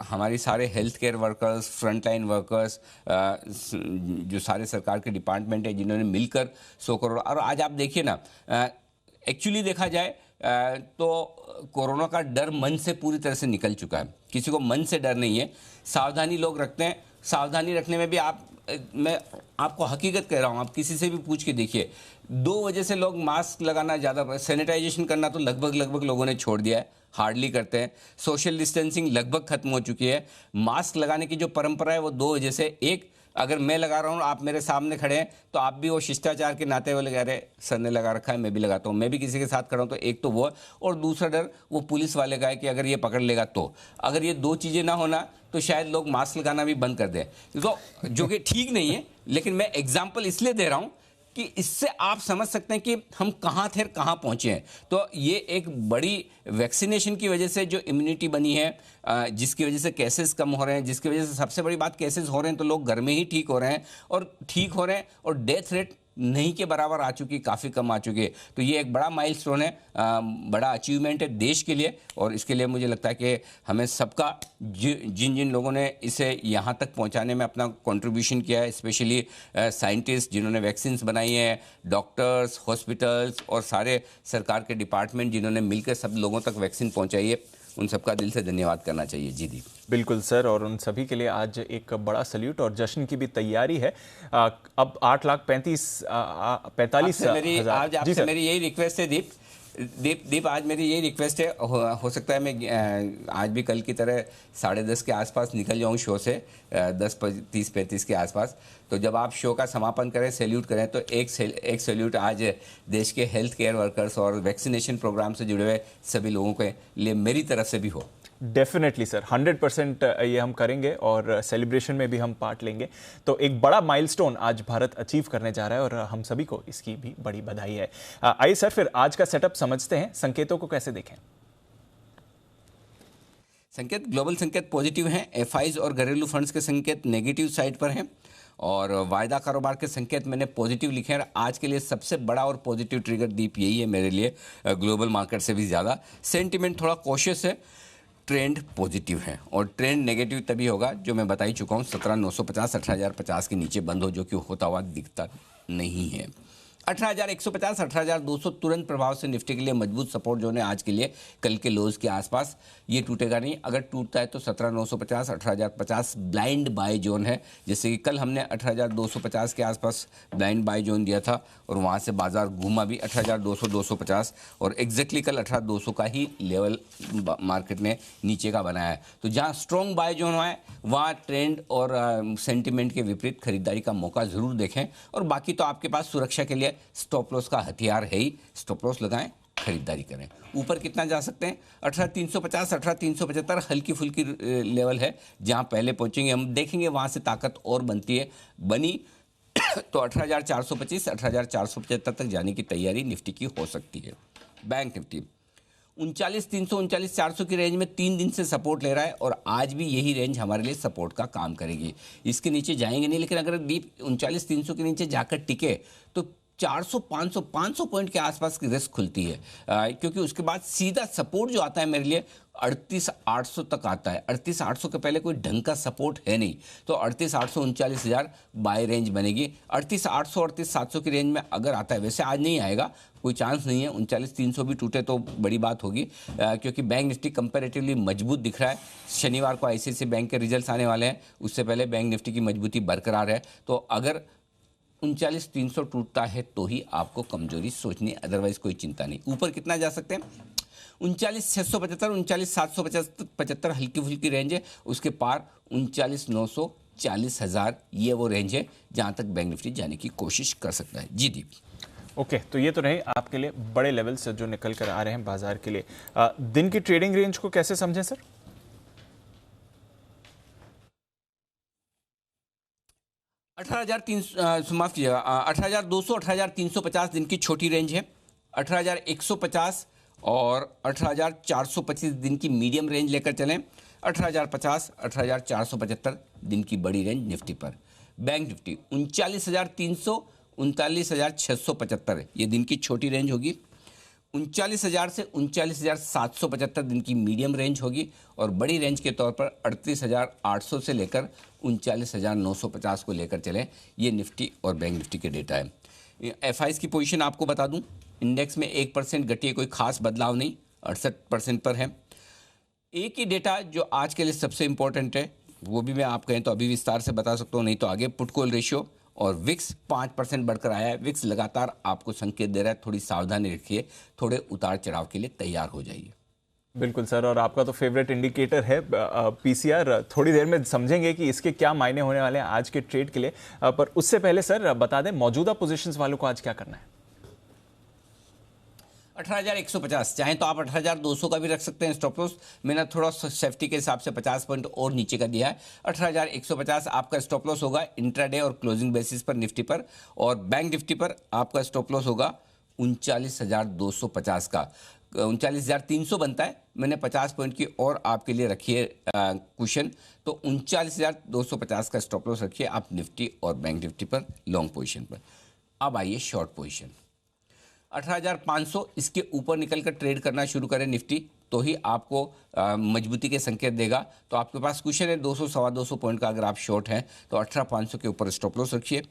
हमारी सारे health care workers, frontline workers, जो सारे सरकार के डिपार्टमेंट है, जिन्होंने मिलकर 100 करोड़। और आज आप देखिए ना, एक्चुअली देखा जाए तो कोरोना का डर मन से पूरी तरह से निकल चुका है। किसी को मन से डर नहीं है, सावधानी लोग रखते हैं। सावधानी रखने में भी मैं आपको हकीकत कह रहा हूँ, आप किसी से भी पूछ के देखिए, 2 वजह से लोग मास्क लगाना ज़्यादा, सैनिटाइजेशन करना तो लगभग लोगों ने छोड़ दिया है, हार्डली करते हैं। सोशल डिस्टेंसिंग लगभग खत्म हो चुकी है। मास्क लगाने की जो परंपरा है वो 2 वजह से, एक, अगर मैं लगा रहा हूँ, आप मेरे सामने खड़े हैं तो आप भी वो शिष्टाचार के नाते हुए लगा रहे, सर ने लगा रखा है मैं भी लगाता हूँ, मैं भी किसी के साथ खड़ा हूँ, तो एक तो वो, और दूसरा डर वो पुलिस वाले का है कि अगर ये पकड़ लेगा तो। अगर ये 2 चीज़ें ना होना तो शायद लोग मास्क लगाना भी बंद कर दें, तो जो कि ठीक नहीं है। लेकिन मैं एग्जाम्पल इसलिए दे रहा हूँ कि इससे आप समझ सकते हैं कि हम कहाँ थे, कहाँ पहुँचे हैं। तो ये एक बड़ी वैक्सीनेशन की वजह से जो इम्यूनिटी बनी है, जिसकी वजह से केसेस कम हो रहे हैं, जिसकी वजह से सबसे बड़ी बात केसेस हो रहे हैं तो लोग घर में ही ठीक हो रहे हैं, और डेथ रेट नहीं के बराबर आ चुकी, काफ़ी कम आ चुकी है। तो ये एक बड़ा माइलस्टोन है, बड़ा अचीवमेंट है देश के लिए। और इसके लिए मुझे लगता है कि हमें सबका, जिन जिन लोगों ने इसे यहाँ तक पहुँचाने में अपना कंट्रीब्यूशन किया है, स्पेशली साइंटिस्ट जिन्होंने वैक्सीन्स बनाई हैं, डॉक्टर्स, हॉस्पिटल्स और सारे सरकार के डिपार्टमेंट जिन्होंने मिलकर सब लोगों तक वैक्सीन पहुँचाई है, उन सबका दिल से धन्यवाद करना चाहिए। जी दीप। बिल्कुल सर, और उन सभी के लिए आज एक बड़ा सल्यूट और जश्न की भी तैयारी है। अब 8,45,000 आज आपसे मेरी यही रिक्वेस्ट है दीप, आज मेरी यही रिक्वेस्ट है, हो सकता है मैं आज भी कल की तरह 10:30 के आसपास निकल जाऊं शो से, 10:30-35 के आसपास। तो जब आप शो का समापन करें, सैल्यूट करें, तो एक सैल्यूट आज देश के हेल्थ केयर वर्कर्स और वैक्सीनेशन प्रोग्राम से जुड़े हुए सभी लोगों के लिए मेरी तरफ से भी हो। डेफिनेटली सर, 100% ये हम करेंगे और सेलिब्रेशन में भी हम पार्ट लेंगे। तो एक बड़ा माइलस्टोन आज भारत अचीव करने जा रहा है और हम सभी को इसकी भी बड़ी बधाई है। आइए सर, फिर आज का सेटअप समझते हैं, संकेतों को कैसे देखें। संकेत, ग्लोबल संकेत पॉजिटिव हैं, एफआईज और घरेलू फंड्स के संकेत नेगेटिव साइड पर हैं, और वायदा कारोबार के संकेत मैंने पॉजिटिव लिखे हैं। आज के लिए सबसे बड़ा और पॉजिटिव ट्रिगर दीप यही है मेरे लिए, ग्लोबल मार्केट से भी ज़्यादा। सेंटिमेंट थोड़ा कॉशियस है, ट्रेंड पॉजिटिव है, और ट्रेंड नेगेटिव तभी होगा जो मैं बता ही चुका हूँ, 17,950 18,050 के नीचे बंद हो, जो कि होता हुआ दिखता नहीं है। 18,150 18,200 तुरंत प्रभाव से निफ्टी के लिए मजबूत सपोर्ट जोन है आज के लिए। कल के लोज के आसपास ये टूटेगा नहीं, अगर टूटता है तो 17,950 18,050 ब्लाइंड बाय जोन है। जैसे कि कल हमने 18,250 के आसपास ब्लाइंड बाय जोन दिया था और वहाँ से बाजार घूमा भी 18,200 250, और एग्जैक्टली कल 18,200 का ही लेवल मार्केट ने नीचे का बनाया है। तो जहाँ स्ट्रॉन्ग बाय जोन हुआ है वहाँ ट्रेंड और सेंटिमेंट के विपरीत खरीदारी का मौका ज़रूर देखें, और बाकी तो आपके पास सुरक्षा के लिए स्टॉप लॉस का हथियार है ही, स्टॉप लॉस लगाएं, खरीदारी करें। ऊपर कितना जा सकते हैं, 18,350 18,375 हल्की फुल्की लेवल है जहां पहले पहुंचेंगे, हम देखेंगे वहां से ताकत और बनी तो 18,425 18,475 तक जाने की तैयारी निफ्टी की हो सकती है। बैंक निफ्टी 39,300 39,400 की रेंज में 3 दिन से सपोर्ट ले रहा है और आज भी यही रेंज हमारे लिए सपोर्ट का काम करेगी। इसके नीचे जाएंगे नहीं, लेकिन अगर डीप 39,300 के नीचे जाकर टिके तो 400 500 पॉइंट के आसपास की रिस्क खुलती है, क्योंकि उसके बाद सीधा सपोर्ट जो आता है मेरे लिए 38,800 तक आता है। 38,800 के पहले कोई ढंग का सपोर्ट है नहीं, तो 38,800 39,000 बाय रेंज बनेगी। 38,800 38,700 की रेंज में अगर आता है, वैसे आज नहीं आएगा, कोई चांस नहीं है। 39,300 भी टूटे तो बड़ी बात होगी, क्योंकि बैंक निफ्टी कंपैरेटिवली मजबूत दिख रहा है। शनिवार को आईसीआईसीआई बैंक के रिजल्ट्स आने वाले हैं, उससे पहले बैंक निफ्टी की मजबूती बरकरार है। तो अगर 39,300 टूटता है तो ही आपको कमजोरी सोचनी, अदरवाइज कोई चिंता नहीं। ऊपर कितना जा सकते हैं? 39,675 39,775 हल्की फुल्की रेंज है। उसके पार 39,900 40,000 ये वो रेंज है जहां तक बैंक निफ्टी जाने की कोशिश कर सकता है। जी दीप। ओके, तो ये तो रहे आपके लिए बड़े लेवल्स जो निकल कर आ रहे हैं बाजार के लिए। दिन की ट्रेडिंग रेंज को कैसे समझें सर? 18,300 माफ कीजिएगा, 18,200 18,350 दिन की छोटी रेंज है। 18,150 और 18,425 दिन की मीडियम रेंज लेकर चलें। 18,050 18,475 दिन की बड़ी रेंज निफ्टी पर। बैंक निफ्टी 39,300 39,675 ये दिन की छोटी रेंज होगी। 39,000 से 39,775 दिन की मीडियम रेंज होगी और बड़ी रेंज के तौर पर 38,800 से लेकर 39,950 को लेकर चलें। ये निफ्टी और बैंक निफ्टी के डेटा है। एफआईज की पोजीशन आपको बता दूं, इंडेक्स में 1% घटी है, कोई खास बदलाव नहीं, 68% पर है। एक ही डेटा जो आज के लिए सबसे इंपॉर्टेंट है, वो भी मैं आप कहें तो अभी विस्तार से बता सकता हूँ, नहीं तो आगे। पुट कॉल रेशियो और विक्स 5% बढ़कर आया है। विक्स लगातार आपको संकेत दे रहा है, थोड़ी सावधानी रखिए, थोड़े उतार चढ़ाव के लिए तैयार हो जाइए। बिल्कुल सर, और आपका तो फेवरेट इंडिकेटर है पीसीआर। थोड़ी देर में समझेंगे कि इसके क्या मायने होने वाले हैं आज के ट्रेड के लिए, पर उससे पहले सर बता दें मौजूदा पोजीशंस वालों को आज क्या करना है। 18,150 चाहें तो आप 18,200 का भी रख सकते हैं स्टॉप लॉस। मैंने थोड़ा सेफ्टी के हिसाब से 50 पॉइंट और नीचे का दिया है। 18,150 आपका स्टॉप लॉस होगा इंट्राडे और क्लोजिंग बेसिस पर निफ्टी पर, और बैंक निफ्टी पर आपका स्टॉप लॉस होगा 39,250 का। 39,300 बनता है, मैंने 50 पॉइंट की और आपके लिए रखी है कुशन, तो 39,250 का स्टॉप लॉस रखिए आप निफ्टी और बैंक निफ्टी पर लॉन्ग पोजीशन पर। अब आइए शॉर्ट पोजीशन। 18,500 इसके ऊपर निकलकर ट्रेड करना शुरू करें निफ्टी, तो ही आपको मजबूती के संकेत देगा। तो आपके पास कुशन है 200 सवा 200 पॉइंट का, अगर आप शॉर्ट हैं तो 18,500 के ऊपर स्टॉप लॉस रखिए।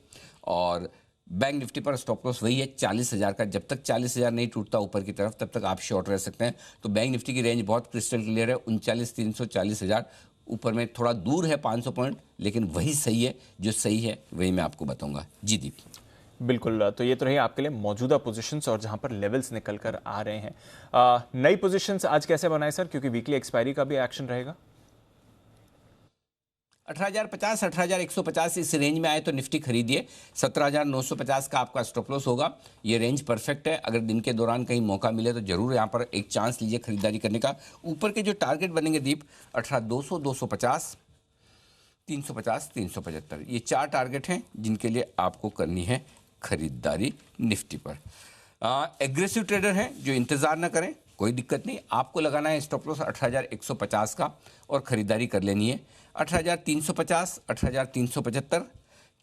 और बैंक निफ्टी पर स्टॉप लॉस वही है 40,000 का। जब तक 40,000 नहीं टूटता ऊपर की तरफ, तब तक आप शॉर्ट रह सकते हैं। तो बैंक निफ्टी की रेंज बहुत क्रिस्टल क्लियर है, 39,300 40,000। ऊपर में थोड़ा दूर है 500 पॉइंट, लेकिन वही सही है, जो सही है वही मैं आपको बताऊंगा। जी दीप। बिल्कुल, तो ये तो रही आपके लिए मौजूदा पोजीशंस और जहां पर लेवल्स निकल कर आ रहे हैं। नई पोजीशंस आज कैसे बनाए सर, क्योंकि वीकली एक्सपायरी का भी एक्शन रहेगा। 18,050 18,150 इस रेंज में आए तो निफ्टी खरीदिए। 17,950 का आपका स्टॉप लॉस होगा। ये रेंज परफेक्ट है, अगर दिन के दौरान कहीं मौका मिले तो जरूर यहाँ पर एक चांस लीजिए खरीदारी करने का। ऊपर के जो टारगेट बनेंगे दीप, 18,200 250 350 375, ये 4 टारगेट हैं जिनके लिए आपको करनी है खरीदारी निफ्टी पर। एग्रेसिव ट्रेडर हैं जो इंतज़ार ना करें, कोई दिक्कत नहीं, आपको लगाना है स्टॉप लॉस 18,150 का और ख़रीदारी कर लेनी है। 18,350 18,375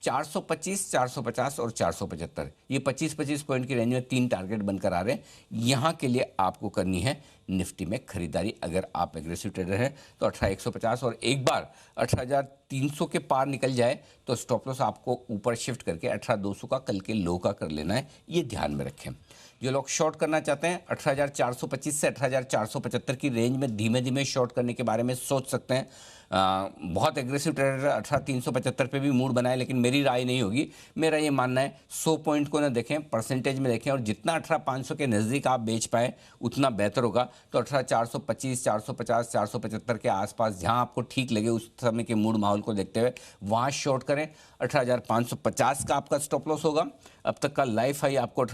425 450 और 475, ये 25-25 पॉइंट की रेंज में 3 टारगेट बनकर आ रहे हैं। यहाँ के लिए आपको करनी है निफ्टी में खरीदारी। अगर आप एग्रेसिव ट्रेडर हैं तो 18,150, और एक बार 18,300 के पार निकल जाए तो स्टॉप लॉस आपको ऊपर शिफ्ट करके 18,200 का कल के लो का कर लेना है, ये ध्यान में रखें। जो लोग शॉर्ट करना चाहते हैं 18,425 से 18,475 की रेंज में धीमे धीमे शॉर्ट करने के बारे में सोच सकते हैं। बहुत एग्रेसिव ट्रेडर 18,375 पे भी मूड बनाए, लेकिन मेरी राय नहीं होगी। मेरा ये मानना है 100 पॉइंट को ना देखें, परसेंटेज में देखें, और जितना 18,500 के नज़दीक आप बेच पाए उतना बेहतर होगा। तो 18,425 450 475 के आसपास जहां आपको ठीक लगे उस समय के मूड माहौल को देखते हुए वहां शॉर्ट करें। 18,550 का आपका स्टॉप लॉस होगा। अब तक का लाइफ हाई आपको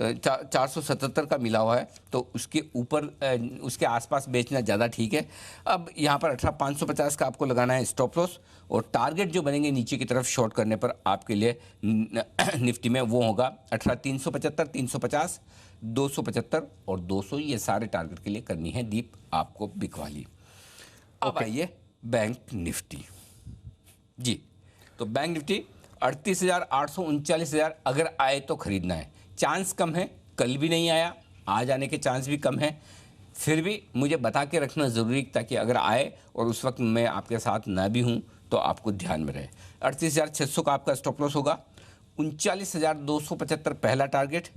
477 का मिला हुआ है, तो उसके ऊपर उसके आसपास बेचना ज़्यादा ठीक है। अब यहाँ पर 18,550 का आपको लगाना है स्टॉप लॉस, और टारगेट जो बनेंगे नीचे की तरफ शॉर्ट करने पर आपके लिए निफ्टी में वो होगा 18,375 350 275 और 200, ये सारे टारगेट के लिए करनी है दीप आपको बिकवाली। अब आइए बैंक निफ्टी जी। तो बैंक निफ्टी 38,000, 800, 39,000 अगर आए तो खरीदना है। चांस कम है, कल भी नहीं आया, आज आने के चांस भी कम है, फिर भी मुझे बता के रखना ज़रूरी, ताकि अगर आए और उस वक्त मैं आपके साथ ना भी हूं तो आपको ध्यान में रहे। 38,600 का आपका स्टॉप लॉस होगा। 39,275 पहला टारगेट,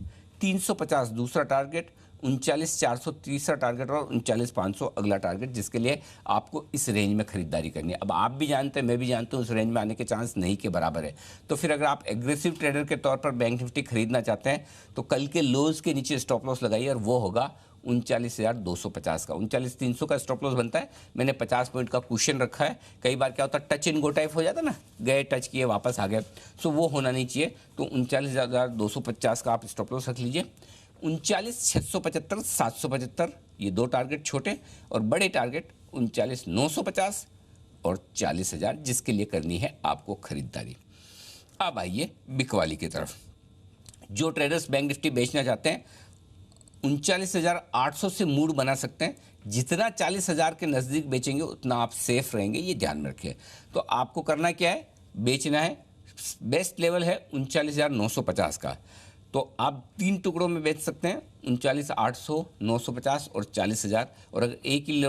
350 दूसरा टारगेट, 39,400 तीसरा टारगेट और 39,500 अगला टारगेट, जिसके लिए आपको इस रेंज में खरीदारी करनी है। अब आप भी जानते हैं, मैं भी जानता हूँ, उस रेंज में आने के चांस नहीं के बराबर है। तो फिर अगर आप एग्रेसिव ट्रेडर के तौर पर बैंक निफ्टी खरीदना चाहते हैं तो कल के लोज के नीचे स्टॉप लॉस लगाइए, और वो होगा 39,250 का। 39,300 का स्टॉप लॉस बनता है। मैंने 50 पॉइंट का कुशन रखा है। कई बार क्या होता है, टच इन गो टाइप हो जाता है ना, गए टच किए वापस आ गए, सो वो होना नहीं चाहिए। तो 39,250 का आप स्टॉप लॉस रख लीजिए। 39,675, 775 ये दो टारगेट छोटे, और बड़े टारगेट 39,950 और 40,000, जिसके लिए करनी है आपको खरीदारी। अब आइए बिकवाली की तरफ। जो ट्रेडर्स बैंक निफ्टी बेचना चाहते हैं 39,800 से मूड बना सकते हैं। जितना 40,000 के नज़दीक बेचेंगे उतना आप सेफ रहेंगे, ये ध्यान में रखिए। तो आपको करना क्या है, बेचना है। बेस्ट लेवल है 39,950 का, तो आप 3 टुकड़ों में बेच सकते हैं, 39,800, 950 और 40,000। और अगर एक ही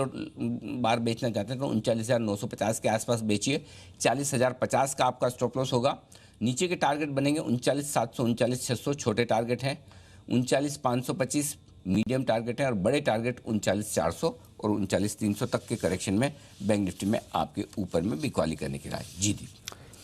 बार बेचना चाहते हैं तो 39,950 के आसपास बेचिए। 40,050 का आपका स्टॉप लॉस होगा। नीचे के टारगेट बनेंगे 39,700, 39,600 छोटे टारगेट हैं, 39,525 मीडियम टारगेट है, और बड़े टारगेट 39,400 और 39,300 तक के करेक्शन में बैंक निफ्टी में आपके ऊपर में बिकवाली करने की राय। जी दी,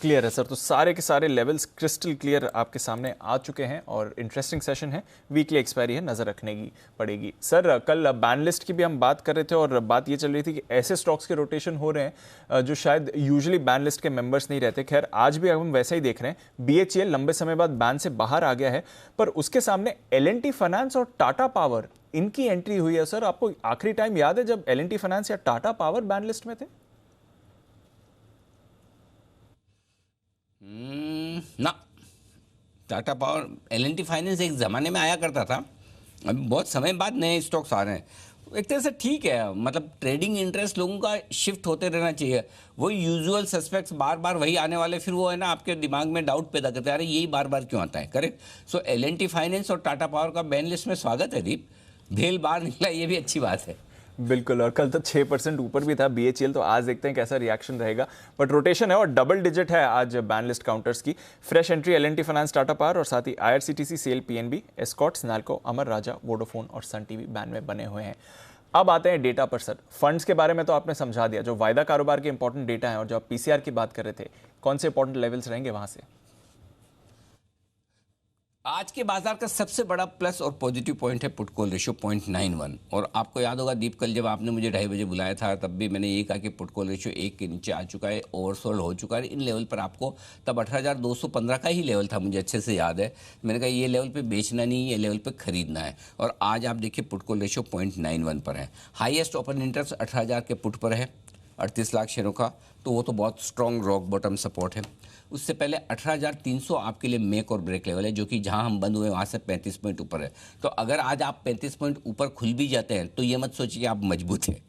क्लियर है सर। तो सारे के सारे लेवल्स क्रिस्टल क्लियर आपके सामने आ चुके हैं, और इंटरेस्टिंग सेशन है। वीकली एक्सपायरी है, नज़र रखने की पड़ेगी। सर कल बैन लिस्ट की भी हम बात कर रहे थे, और बात ये चल रही थी कि ऐसे स्टॉक्स के रोटेशन हो रहे हैं जो शायद यूजुअली बैन लिस्ट के मेंबर्स नहीं रहते। खैर आज भी हम वैसा ही देख रहे हैं। BHEL लंबे समय बाद बैन से बाहर आ गया है, पर उसके सामने L&T फाइनेंस और टाटा पावर, इनकी एंट्री हुई है। सर आपको आखिरी टाइम याद है जब L&T फाइनेंस या टाटा पावर बैन लिस्ट में थे? ना, टाटा पावर, L&T फाइनेंस एक ज़माने में आया करता था, अभी बहुत समय बाद नए स्टॉक्स आ रहे हैं। एक तरह से ठीक है, मतलब ट्रेडिंग इंटरेस्ट लोगों का शिफ्ट होते रहना चाहिए। वो यूजुअल सस्पेक्ट्स बार बार वही आने वाले, फिर वो है ना आपके दिमाग में डाउट पैदा करते हैं, अरे यही बार बार क्यों आता है। करेक्ट। सो L&T फाइनेंस और टाटा पावर का बैन लिस्ट में स्वागत है दीप, भेल बाहर निकला, ये भी अच्छी बात है। बिल्कुल, और कल तो 6% ऊपर भी था BHEL, तो आज देखते हैं कैसा रिएक्शन रहेगा। बट रोटेशन है और डबल डिजिट है आज बैन लिस्ट काउंटर्स की। Fresh entry L&T finance, Tata power, और साथ ही IRCTC, SAIL, PNB, Escorts, NALCO, Amara Raja, Vodafone और सन टीवी बैन में बने हुए हैं। अब आते हैं डेटा पर। सर फंड्स के बारे में तो आपने समझा दिया, जो वायदा कारोबार के इंपॉर्टेंट डेटा है, और जो आप PCR की बात कर रहे थे, कौन से इंपॉर्टेंट लेवल्स रहेंगे वहां से? आज के बाजार का सबसे बड़ा प्लस और पॉजिटिव पॉइंट है पुट कॉल रेशियो 0.91। और आपको याद होगा दीप, कल जब आपने मुझे 2:30 बजे बुलाया था तब भी मैंने ये कहा कि पुट कॉल रेशियो 1 के नीचे आ चुका है, ओवरसोल्ड हो चुका है। इन लेवल पर आपको, तब 18,215 का ही लेवल था, मुझे अच्छे से याद है। मैंने कहा ये लेवल पे बेचना नहीं, ये लेवल पे खरीदना है। और आज आप देखिए पुट कॉल रेशियो 0.91 पर है। हाईएस्ट ओपन इंटरेस्ट 18,000 के पुट पर है, 38 लाख शेयरों का, तो वो तो बहुत स्ट्रॉन्ग रॉक बॉटम सपोर्ट है। उससे पहले 18,300 आपके लिए मेक और ब्रेक लेवल है, जो कि जहां हम बंद हुए वहां से 35 पॉइंट ऊपर है। तो अगर आज आप 35 पॉइंट ऊपर खुल भी जाते हैं तो ये मत सोचिए आप मजबूत हैं।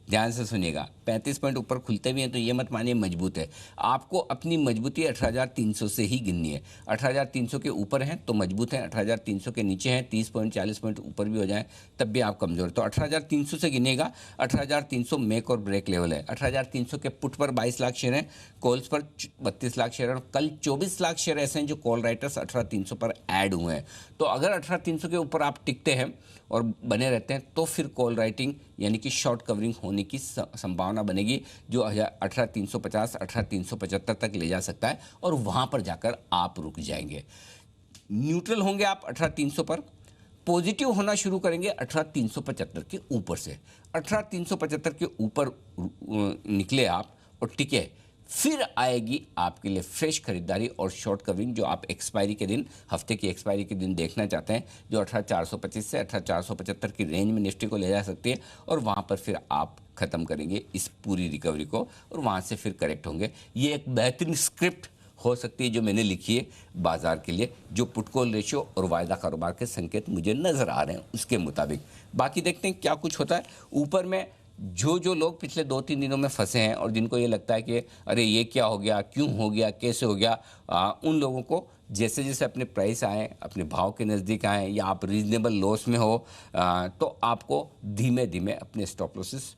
ध्यान से सुनिएगा, 35 पॉइंट ऊपर खुलते भी हैं तो ये मत मानिए मजबूत है। आपको अपनी मजबूती 18,300 से ही गिननी है। 18,300 के ऊपर हैं तो मजबूत हैं, 18,300 के नीचे हैं, 30 पॉइंट 40 पॉइंट ऊपर भी हो जाएं तब भी आप कमज़ोर। तो 18,300 से गिनेगा। 18,300 मेक और ब्रेक लेवल है। 18,300 के पुट पर 22 लाख शेयर हैं, कॉल्स पर 32 लाख शेयर हैं। कल 24 लाख शेयर ऐसे हैं जो कॉल राइटर्स 18,300 पर ऐड हुए हैं। तो अगर 18,300 के ऊपर आप टिकते हैं और बने रहते हैं तो फिर कॉल राइटिंग यानी कि शॉर्ट कवरिंग होने की संभावना बनेगी, जो 18,350, 18,375 तक ले जा सकता है, और वहाँ पर जाकर आप रुक जाएंगे। न्यूट्रल होंगे आप 18,300 पर, पॉजिटिव होना शुरू करेंगे 18,375 के ऊपर से। 18,375 के ऊपर निकले आप और टिके, फिर आएगी आपके लिए फ्रेश खरीदारी और शॉर्ट कवरिंग, जो आप एक्सपायरी के दिन, हफ्ते की एक्सपायरी के दिन देखना चाहते हैं, जो 18,425 से 18,475 की रेंज में निफ्टी को ले जा सकती है। और वहाँ पर फिर आप ख़त्म करेंगे इस पूरी रिकवरी को, और वहाँ से फिर करेक्ट होंगे। ये एक बेहतरीन स्क्रिप्ट हो सकती है जो मैंने लिखी है बाजार के लिए, जो पुट कॉल रेशियो और वायदा कारोबार के संकेत मुझे नज़र आ रहे हैं उसके मुताबिक। बाकी देखते हैं क्या कुछ होता है। ऊपर में जो लोग पिछले 2-3 दिनों में फंसे हैं और जिनको ये लगता है कि अरे ये क्या हो गया, क्यों हो गया, कैसे हो गया, उन लोगों को जैसे जैसे अपने प्राइस आए, अपने भाव के नज़दीक आए या आप रीजनेबल लॉस में हो, तो आपको धीमे धीमे अपने स्टॉप लॉसेस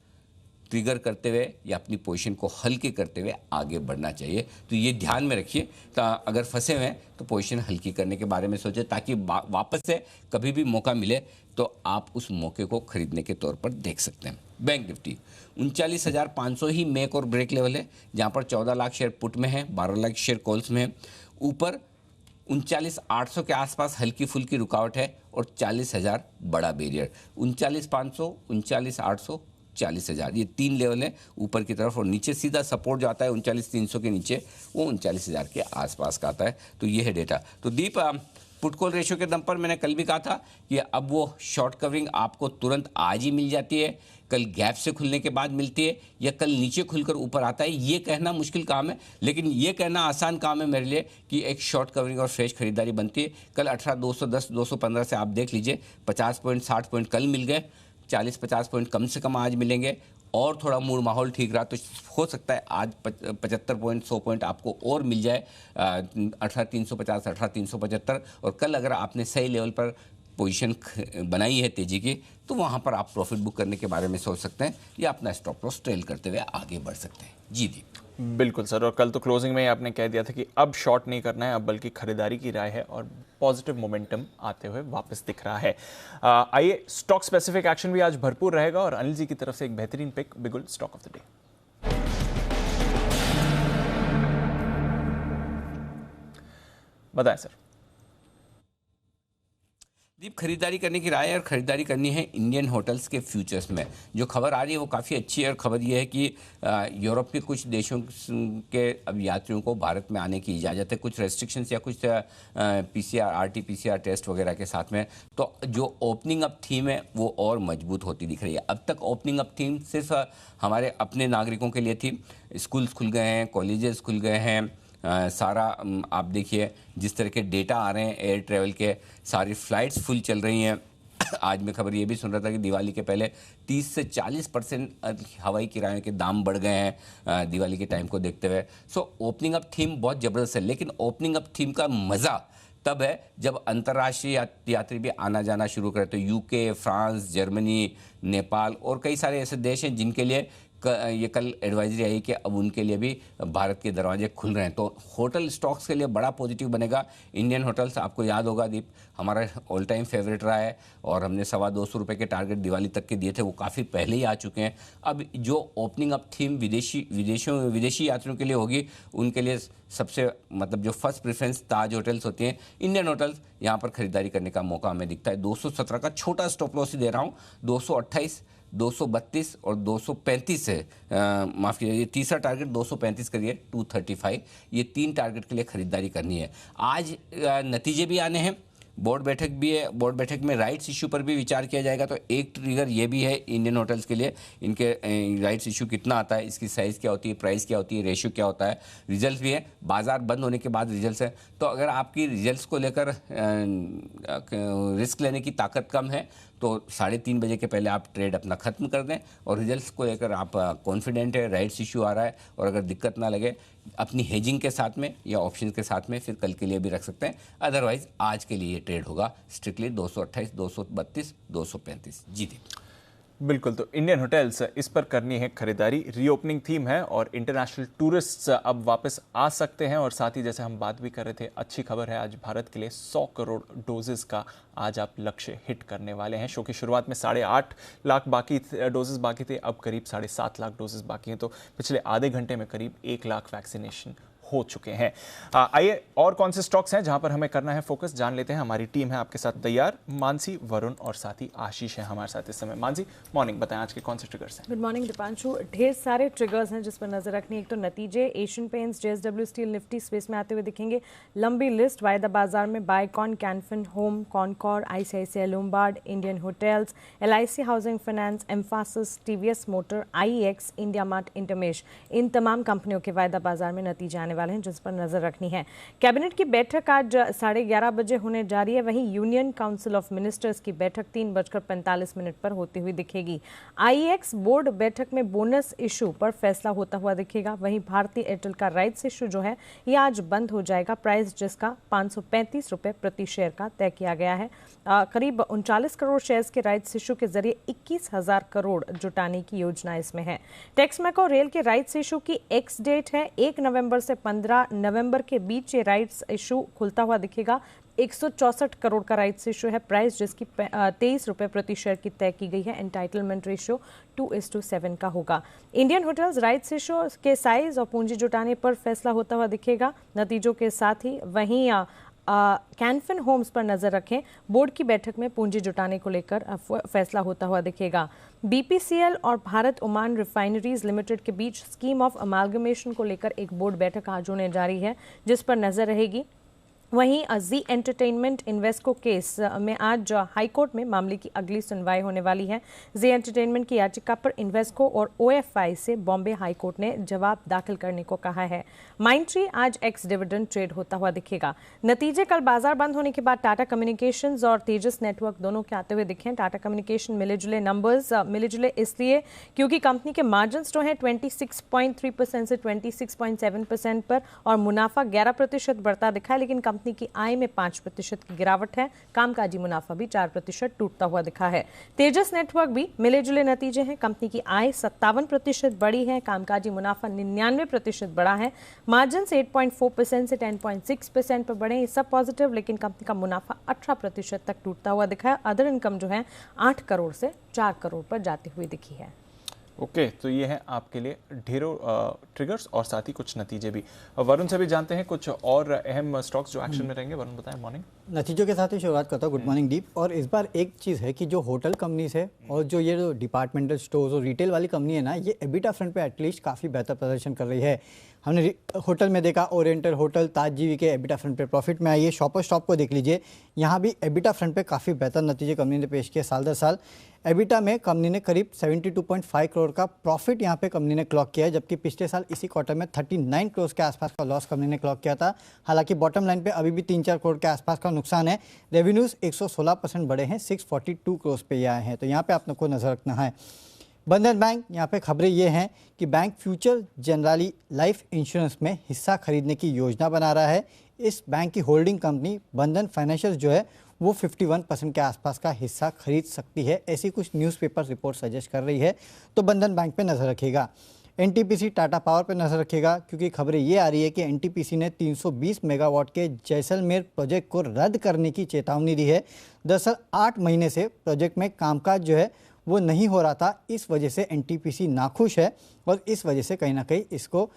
ट्रिगर करते हुए या अपनी पोजीशन को हल्की करते हुए आगे बढ़ना चाहिए। तो ये ध्यान में रखिए, अगर फंसे हुए हैं तो पोजीशन हल्की करने के बारे में सोचें, ताकि वापस से कभी भी मौका मिले तो आप उस मौके को खरीदने के तौर पर देख सकते हैं। बैंक निफ्टी 39,500 ही मेक और ब्रेक लेवल है, जहाँ पर 14 लाख शेयर पुट में है, 12 लाख शेयर कॉल्स में है। ऊपर 39,800 के आसपास हल्की फुल्की रुकावट है और 40,000 बड़ा बैरियर। 39,500, 39,800, 40,000, ये 3 लेवल है ऊपर की तरफ, और नीचे सीधा सपोर्ट जो आता है 39,300 के नीचे, वो 39,000 के आसपास का आता है। तो ये है डेटा। तो दीप, पुट कॉल रेशियो के दम पर मैंने कल भी कहा था कि अब वो शॉर्ट कवरिंग आपको तुरंत आज ही मिल जाती है, कल गैप से खुलने के बाद मिलती है, या कल नीचे खुलकर ऊपर आता है, ये कहना मुश्किल काम है, लेकिन ये कहना आसान काम है मेरे लिए कि एक शॉर्ट कवरिंग और फ्रेश खरीदारी बनती है। कल 18,210, 215 से आप देख लीजिए 50 पॉइंट 60 पॉइंट कल मिल गए, 40-50 पॉइंट कम से कम आज मिलेंगे, और थोड़ा मूड माहौल ठीक रहा तो हो सकता है आज 75 पॉइंट 100 पॉइंट आपको और मिल जाए, 18,350, 18,375। और कल अगर आपने सही लेवल पर पोजीशन बनाई है तेजी की, तो वहाँ पर आप प्रॉफिट बुक करने के बारे में सोच सकते हैं या अपना स्टॉप लॉस ट्रेल करते हुए आगे बढ़ सकते हैं। जी दीप। बिल्कुल सर, और कल तो क्लोजिंग में ही आपने कह दिया था कि अब शॉर्ट नहीं करना है, अब बल्कि खरीदारी की राय है, और पॉजिटिव मोमेंटम आते हुए वापस दिख रहा है। आइए, स्टॉक स्पेसिफिक एक्शन भी आज भरपूर रहेगा, और अनिल जी की तरफ से एक बेहतरीन पिक, बिगुल स्टॉक ऑफ द डे। बताएं सर। दीप, खरीदारी करने की राय है, और खरीदारी करनी है इंडियन होटल्स के फ्यूचर्स में। जो खबर आ रही है वो काफ़ी अच्छी है, और खबर ये है कि यूरोप के कुछ देशों के अब यात्रियों को भारत में आने की इजाज़त है, कुछ रेस्ट्रिक्शंस या कुछ PCR, RT-PCR टेस्ट वगैरह के साथ में। तो जो ओपनिंग अप थीम है वो और मजबूत होती दिख रही है। अब तक ओपनिंग अप थीम सिर्फ हमारे अपने नागरिकों के लिए थी, स्कूल्स खुल गए हैं, कॉलेजेस खुल गए हैं, सारा आप देखिए जिस तरह के डेटा आ रहे हैं एयर ट्रैवल के, सारी फ्लाइट्स फुल चल रही हैं। आज मैं खबर ये भी सुन रहा था कि दिवाली के पहले 30 से 40% हवाई किराए के दाम बढ़ गए हैं दिवाली के टाइम को देखते हुए। सो ओपनिंग अप थीम बहुत ज़बरदस्त है, लेकिन ओपनिंग अप थीम का मज़ा तब है जब अंतर्राष्ट्रीय यात्री भी आना जाना शुरू करें। तो UK, फ्रांस, जर्मनी, नेपाल और कई सारे ऐसे देश हैं जिनके लिए ये कल एडवाइजरी आई कि अब उनके लिए भी भारत के दरवाजे खुल रहे हैं। तो होटल स्टॉक्स के लिए बड़ा पॉजिटिव बनेगा। इंडियन होटल्स, आपको याद होगा दीप, हमारा ऑल टाइम फेवरेट रहा है, और हमने 225 रुपये के टारगेट दिवाली तक के दिए थे, वो काफ़ी पहले ही आ चुके हैं। अब जो ओपनिंग अप थीम विदेशी यात्रियों के लिए होगी, उनके लिए सबसे मतलब जो फर्स्ट प्रेफरेंस ताज होटल्स होती हैं, इंडियन होटल्स, यहाँ पर खरीदारी करने का मौका हमें दिखता है। 217 का छोटा स्टॉप लॉस ही दे रहा हूँ, 228, 232 और 235 है, माफ़ कीजिए, ये तीसरा टारगेट 235 करिए, 235, ये 3 टारगेट के लिए खरीदारी करनी है। आज नतीजे भी आने हैं, बोर्ड बैठक भी है, बोर्ड बैठक में राइट्स इशू पर भी विचार किया जाएगा। तो एक ट्रिगर ये भी है इंडियन होटल्स के लिए, इनके राइट्स इशू कितना आता है, इसकी साइज़ क्या होती है, प्राइस क्या होती है, रेशियो क्या होता है, रिजल्ट भी है, बाजार बंद होने के बाद रिजल्ट्स है। तो अगर आपकी रिजल्ट्स को लेकर रिस्क लेने की ताकत कम है तो 3:30 बजे के पहले आप ट्रेड अपना ख़त्म कर दें, और रिजल्ट्स को लेकर आप कॉन्फिडेंट है, राइट्स इशू आ रहा है, और अगर दिक्कत ना लगे अपनी हेजिंग के साथ में या ऑप्शन के साथ में फिर कल के लिए भी रख सकते हैं। अदरवाइज आज के लिए ये ट्रेड होगा स्ट्रिक्टली 228, 232, 235। जी दी। बिल्कुल, तो इंडियन होटल्स, इस पर करनी है खरीदारी। रीओपनिंग थीम है और इंटरनेशनल टूरिस्ट्स अब वापस आ सकते हैं, और साथ ही जैसे हम बात भी कर रहे थे, अच्छी खबर है आज भारत के लिए 100 करोड़ डोजेस का आज आप लक्ष्य हिट करने वाले हैं। शो की शुरुआत में 8.5 लाख डोजेस बाकी थे, अब करीब 7.5 लाख डोजेस बाकी हैं। तो पिछले आधे घंटे में करीब 1 लाख वैक्सीनेशन हो चुके हैं। आइए, और कौन से स्टॉक्स हैं जहां पर हमें करना है फोकस, जान लेते हैं। हमारी टीम है आपके साथ तैयार, मानसी, वरुण और साथ ही आशीष है हमारे साथ इस समय। मानसी, मॉर्निंग, बताएं आज के कौन से ट्रिगर्स हैं? Good morning Deepanshu. ढेर सारे ट्रिगर्स हैं जिस पर नजर रखनी है। एक तो नतीजे, Asian Paints, JSW steel Nifty space में आते हुए दिखेंगे। लंबी लिस्ट, वायदा बाजार में Biocon, Canfin home, Concor, ICICI Lombard, Indian Hotels, LIC housing finance, Mphasis, TVS motor, IEX, India Mart, Intermesh, इन तमाम कंपनियों के वायदा बाजार में नतीजे आने वाले हैं जिस पर नजर रखनी है। कैबिनेट की बैठक आज 11:30 बजे होने जा रही है। वहीं यूनियन काउंसिल ऑफ मिनिस्टर्स की बैठक 3:45 पर होती हुई दिखेगी। IEX बोर्ड बैठक में बोनस इशू पर फैसला होता हुआ दिखेगा। वहीं भारतीय एयरटेल का राइट्स इशू जो है ये आज बंद हो जाएगा। प्राइस जिसका 535 रुपए प्रति शेयर का तय किया गया है। करीब 39 करोड़ शेयर्स के राइट्स इशू के जरिए 21,000 करोड़ जुटाने की योजना इसमें है। टेक्समैको रेल के राइट्स इशू की एक्स डेट है 1 नवंबर से 15 नवंबर के बीच ये राइट्स इशू खुलता हुआ दिखेगा। 164 करोड़ का राइट्स इशू है। प्राइस जिसकी 23 रुपए प्रति शेयर की तय की गई है। एंटाइटलमेंट रेशियो 2:7 का होगा। इंडियन होटल्स राइट्स इशू के साइज और पूंजी जुटाने पर फैसला होता हुआ दिखेगा। नतीजों के साथ ही वहीं कैनफिन होम्स पर नजर रखें। बोर्ड की बैठक में पूंजी जुटाने को लेकर फैसला होता हुआ दिखेगा। BPCL और भारत ओमान रिफाइनरीज लिमिटेड के बीच स्कीम ऑफ अमालगमेशन को लेकर एक बोर्ड बैठक आज होने जा रही है जिस पर नजर रहेगी। वहीं जी एंटरटेनमेंट इन्वेस्को केस में आज हाईकोर्ट में मामले की अगली सुनवाई होने वाली है। जी एंटरटेनमेंट की याचिका पर इन्वेस्को और OFI से बॉम्बे हाईकोर्ट ने जवाब दाखिल करने को कहा है। माइंडट्री आज एक्स डिविडेंड ट्रेड होता हुआ दिखेगा। नतीजे कल बाजार बंद होने के बाद टाटा कम्युनिकेशंस और तेजस नेटवर्क दोनों के आते हुए दिखे। टाटा कम्युनिकेशन मिले जुले नंबर्स मिले जुले इसलिए क्योंकि कंपनी के मार्जिन्स जो है 26.3% से 26.7% पर और मुनाफा 11% बढ़ता दिखा है। लेकिन कंपनी की आय में 5% की गिरावट है। कामकाजी मुनाफा भी 4% टूटता हुआ दिखा है। तेजस नेटवर्क भी मिले जुले नतीजे हैं। कंपनी की आय 57% बढ़ी है। कामकाजी मुनाफा 99% बढ़ा है। मार्जिन 8.4% से 10.6% पर बढ़े। ये सब पॉजिटिव, लेकिन कंपनी का मुनाफा 18% तक टूटता हुआ दिखा है। अदर इनकम जो है 8 करोड़ से 4 करोड़ पर जाती हुई दिखी है। ओके, तो ये है आपके लिए ढेरों ट्रिगर्स और साथ ही कुछ नतीजे भी। वरुण से भी जानते हैं कुछ और अहम स्टॉक्स जो एक्शन में रहेंगे। वरुण बताएं। मॉर्निंग नतीजों के साथ ही शुरुआत करता हूँ। गुड मॉर्निंग दीप। और इस बार एक चीज़ है कि जो होटल कंपनीज है और जो ये जो डिपार्टमेंटल स्टोर्स और रिटेल वाली कंपनी है ना, ये एबिटा फ्रंट पे एटलीस्ट काफ़ी बेहतर प्रदर्शन कर रही है। हमने होटल में देखा ओरिएंटल होटल, ताज जीवी के एबिटा फ्रंट पे प्रॉफिट में आई है। शॉपर्स स्टॉप को देख लीजिए, यहाँ भी एबिटा फ्रंट पे काफ़ी बेहतर नतीजे कंपनी ने पेश किए साल दर साल। एबिटा में कंपनी ने करीब 72.5 करोड़ का प्रॉफिट यहाँ पे कंपनी ने क्लॉक किया है, जबकि पिछले साल इसी क्वार्टर में 39 करोड़ के आसपास का लॉस कंपनी ने क्लॉक किया था। हालांकि बॉटम लाइन पे अभी भी 3-4 करोड़ के आसपास का नुकसान है। रेवेन्यूज 116% बढ़े हैं, 642 करोड़ पे ये आए हैं, तो यहाँ पे आप लोग को नजर रखना है। बंधन बैंक, यहाँ पे खबरें ये हैं कि bank future generally life insurance में हिस्सा खरीदने की योजना बना रहा है। इस बैंक की होल्डिंग कंपनी बंधन फाइनेंशियल जो है वो 51% के आसपास का हिस्सा खरीद सकती है, ऐसी कुछ न्यूज़पेपर रिपोर्ट सजेस्ट कर रही है। तो बंधन बैंक पे नज़र रखिएगा। NTPC टाटा पावर पे नज़र रखेगा, क्योंकि खबरें ये आ रही है कि NTPC ने 320 मेगावाट के जैसलमेर प्रोजेक्ट को रद्द करने की चेतावनी दी है। दरअसल 8 महीने से प्रोजेक्ट में कामकाज जो है वो नहीं हो रहा था, इस वजह से NTPC नाखुश है और इस वजह से कहीं ना कहीं इसको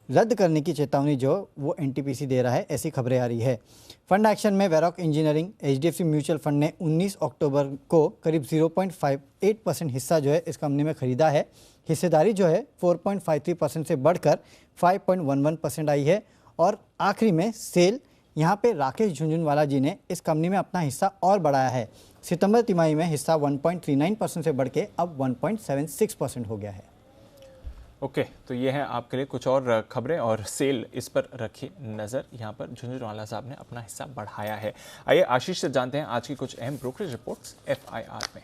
रद्द करने की चेतावनी जो वो NTPC दे रहा है, ऐसी खबरें आ रही है। फंड एक्शन में Varroc engineering HDFC mutual fund ने 19 अक्टूबर को करीब 0.58% हिस्सा जो है इस कंपनी में खरीदा है। हिस्सेदारी जो है 4.53% से बढ़कर 5.11% आई है। और आखिरी में सेल, यहाँ पे राकेश झुंझुनवाला जी ने इस कंपनी में अपना हिस्सा और बढ़ाया है। सितंबर तिमाही में हिस्सा 1.39% से बढ़ के अब 1.76% हो गया है। ओके, तो ये है आपके लिए कुछ और खबरें और सेल, इस पर रखिए नज़र। यहाँ पर झुंझुनवाला साहब ने अपना हिस्सा बढ़ाया है। आइए आशीष से जानते हैं आज की कुछ अहम ब्रोकरेज रिपोर्ट्स FIR में।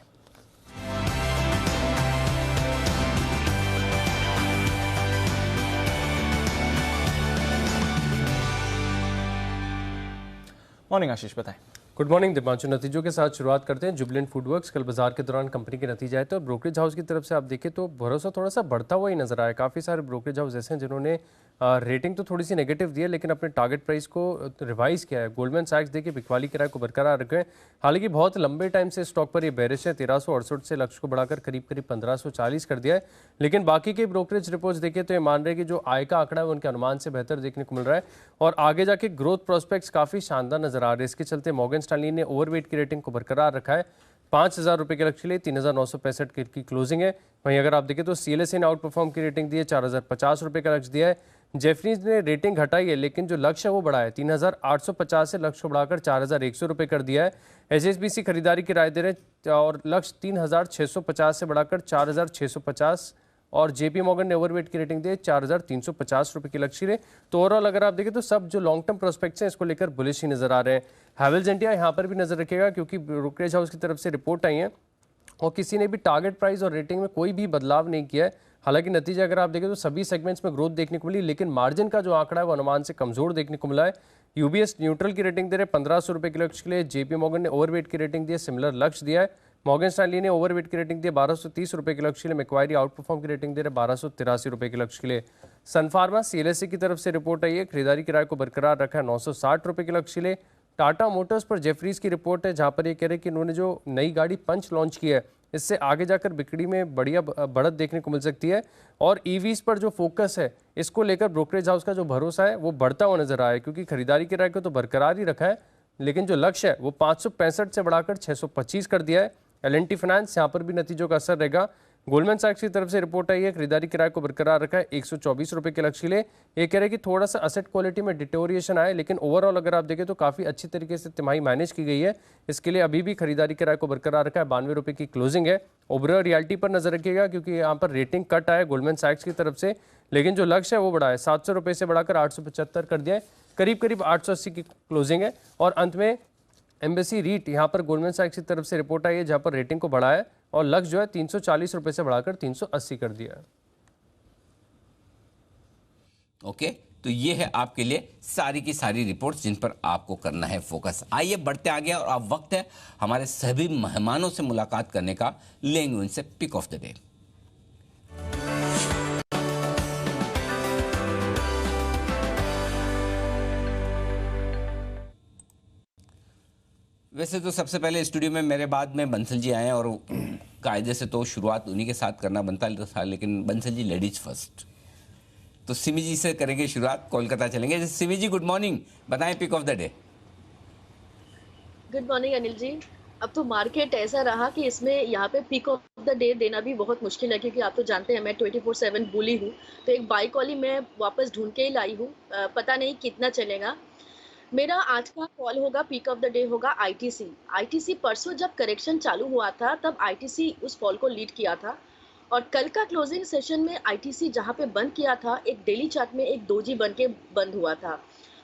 मॉर्निंग आशीष, बताएं। Good morning Dipanshu. नतीजों के साथ शुरुआत करते हैं। जुबिलेंट फूडवर्क्स कल बाजार के दौरान कंपनी के नतीजे आए थे और ब्रोकरेज हाउस की तरफ से आप देखें तो भरोसा थोड़ा सा बढ़ता हुआ ही नजर आया। काफ़ी सारे ब्रोकरेज हाउस ऐसे हैं जिन्होंने रेटिंग तो थोड़ी सी नेगेटिव दी है, लेकिन अपने टारगेट प्राइस को रिवाइज किया है। गोल्डमैन सैक्स देखिए बिकवाली किराए को बरकरार रखे हैं। हालांकि बहुत लंबे टाइम से स्टॉक पर ये बेरिश है। 1368 से लक्ष्य को बढ़ाकर करीब 1540 कर दिया है। लेकिन बाकी के ब्रोकरेज रिपोर्ट्स देखें तो ये मान रहे हैं कि जो आय का आंकड़ा है उनके अनुमान से बेहतर देखने को मिल रहा है और आगे जाके ग्रोथ प्रोस्पेक्ट्स काफ़ी शानदार नजर आ रहे हैं। इसके चलते मॉर्गन स्टैनली ने ओवरवेट की रेटिंग को बरकरार रखा है। 5000 रुपये के लक्ष्य लिए 3965 की क्लोजिंग है। वहीं अगर आप देखें तो CLSA ने आउट परफॉर्म की रेटिंग दी है, 4050 रुपये का लक्ष्य दिया है। जेफरीज ने रेटिंग घटाई है, लेकिन जो लक्ष्य है वो बढ़ा है, 3850 से लक्ष्य को बढ़ाकर 4100 रुपये कर दिया है। HSBC खरीदारी की राय दे रहे हैं और लक्ष्य 3650 से बढ़ाकर 4650 और जेपी मॉर्गन ने ओवरवेट की रेटिंग दी है 4,350 रुपये की लक्ष्य है। तो ओवरऑल अगर आप देखें तो सब जो लॉन्ग टर्म प्रोस्पेक्ट्स हैं इसको लेकर बुलिश ही नजर आ रहे हैं। हैवेल्स इंडिया यहाँ पर भी नजर रखेगा क्योंकि ब्रोकरेज हाउस की तरफ से रिपोर्ट आई है और किसी ने भी टारगेट प्राइस और रेटिंग में कोई भी बदलाव नहीं किया है। हालांकि नतीजा अगर आप देखें तो सभी सेगमेंट्स में ग्रोथ देखने को मिली, लेकिन मार्जिन का जो आंकड़ा है वो अनुमान से कमजोर देखने को मिला है। यूबीएस न्यूट्रल की रेटिंग दे रहे 1500 रुपये के लक्ष्य के लिए। जेपी मॉर्गन ने ओवरवेट की रेटिंग दी है, सिमिलर लक्ष्य दिया है। मॉर्गन स्टैनली ने ओवरवेट की रेटिंग दी है 1230 रुपये के लक्ष्य के लिए। मैक्वायरी आउट परफॉर्म की रेटिंग दे रहे 1283 रुपये के लक्ष्य के लिए। सन फार्मा सीएलएसए की तरफ से रिपोर्ट आई है, खरीदारी किराए को बरकरार रखा है 960 रुपये के लक्ष्य के लिए। टाटा मोटर्स पर जेफरीज की रिपोर्ट है जहां पर ये कह रहे हैं कि उन्होंने जो नई गाड़ी पंच लॉन्च की है इससे आगे जाकर बिक्री में बढ़िया बढ़त देखने को मिल सकती है। और ईवीज पर जो फोकस है इसको लेकर ब्रोकरेज हाउस का जो भरोसा है वो बढ़ता हुआ नजर आया है, क्योंकि खरीदारी किराए को तो बरकरार ही रखा है लेकिन जो लक्ष्य है वो 565 से बढ़ाकर 625 कर दिया है। एल&टी फाइनेंस यहाँ पर भी नतीजों का असर रहेगा। गोल्डमैन सैक्स की तरफ से रिपोर्ट आई है, खरीदारी किराए को बरकरार रखा है 124 रुपये के लक्ष्य के लिए। ये कह रहे हैं कि थोड़ा सा असेट क्वालिटी में डिटोरिएशन आए, लेकिन ओवरऑल अगर आप देखें तो काफ़ी अच्छी तरीके से तिमाही मैनेज की गई है। इसके लिए अभी भी खरीदारी किराए को बरकरार रखा है, 92 रुपये की क्लोजिंग है। ओबरॉय रियल्टी पर नजर रखिएगा क्योंकि यहाँ पर रेटिंग कट आया गोल्डमैन सैक्स की तरफ से, लेकिन जो लक्ष्य है वो बढ़ा है, 700 रुपये से बढ़ाकर 875 कर दिया है, करीब करीब 880 की क्लोजिंग है। और अंत में एम्बेसी रीट यहाँ पर गोल्डमैन सैक्स की तरफ से रिपोर्ट आई है जहाँ पर रेटिंग को बढ़ाया है और लक्ष्य जो है 340 रुपये से बढ़ाकर 380 कर दिया है। ओके, तो ये है आपके लिए सारी की सारी रिपोर्ट्स जिन पर आपको करना है फोकस। आइए बढ़ते आगे और अब वक्त है हमारे सभी मेहमानों से मुलाकात करने का। लेंगे उनसे पिक ऑफ द डे। वैसे तो सबसे पहले स्टूडियो में मेरे बाद में बंसल जी आए हैं और कायदे से तो शुरुआत उन्हीं के साथ करना बनता था, लेकिन बंसल जी लेडीज फर्स्ट, तो सिमी जी से करेंगे शुरुआत। कोलकाता चलेंगे। सिमी जी गुड मॉर्निंग, बताएं pick of the day. Good morning Anil ji. अब तो मार्केट ऐसा रहा कि इसमें यहाँ पे पिक ऑफ द डे देना भी बहुत मुश्किल है, क्योंकि आप तो जानते हैं मैं 24/7 बुली हूँ, तो एक बाई कॉल ही मैं वापस ढूंढ के ही लाई हूँ। पता नहीं कितना चलेगा। मेरा आज का कॉल होगा, पिक ऑफ द डे होगा आईटीसी। परसों जब करेक्शन चालू हुआ था तब आईटीसी उस कॉल को लीड किया था, और कल का क्लोजिंग सेशन में आईटीसी जहां पे बंद किया था एक डेली चार्ट में एक डोजी बन के बंद हुआ था।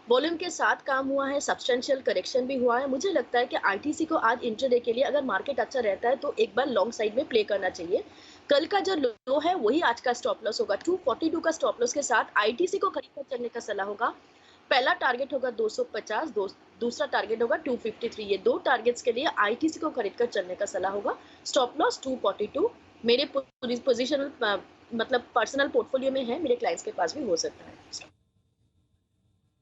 वॉल्यूम के साथ काम हुआ है, सब्सटेंशियल करेक्शन भी हुआ है। मुझे लगता है कि आईटीसी को आज इंट्राडे के लिए अगर मार्केट अच्छा रहता है तो एक बार लॉन्ग साइड में प्ले करना चाहिए। कल का जो लो है वही आज का स्टॉप लॉस होगा। 242 का स्टॉप लॉस के साथ आईटीसी को खरीद कर चलने का सलाह होगा। पहला टारगेट होगा 250, दूसरा टारगेट होगा 253। ये दो टारगेट्स के लिए आईटीसी को खरीद कर चलने का सलाह होगा। स्टॉप लॉस 242 मेरे पोजीशन मतलब पर्सनल पोर्टफोलियो में है, मेरे क्लाइंट्स के पास भी हो सकता है।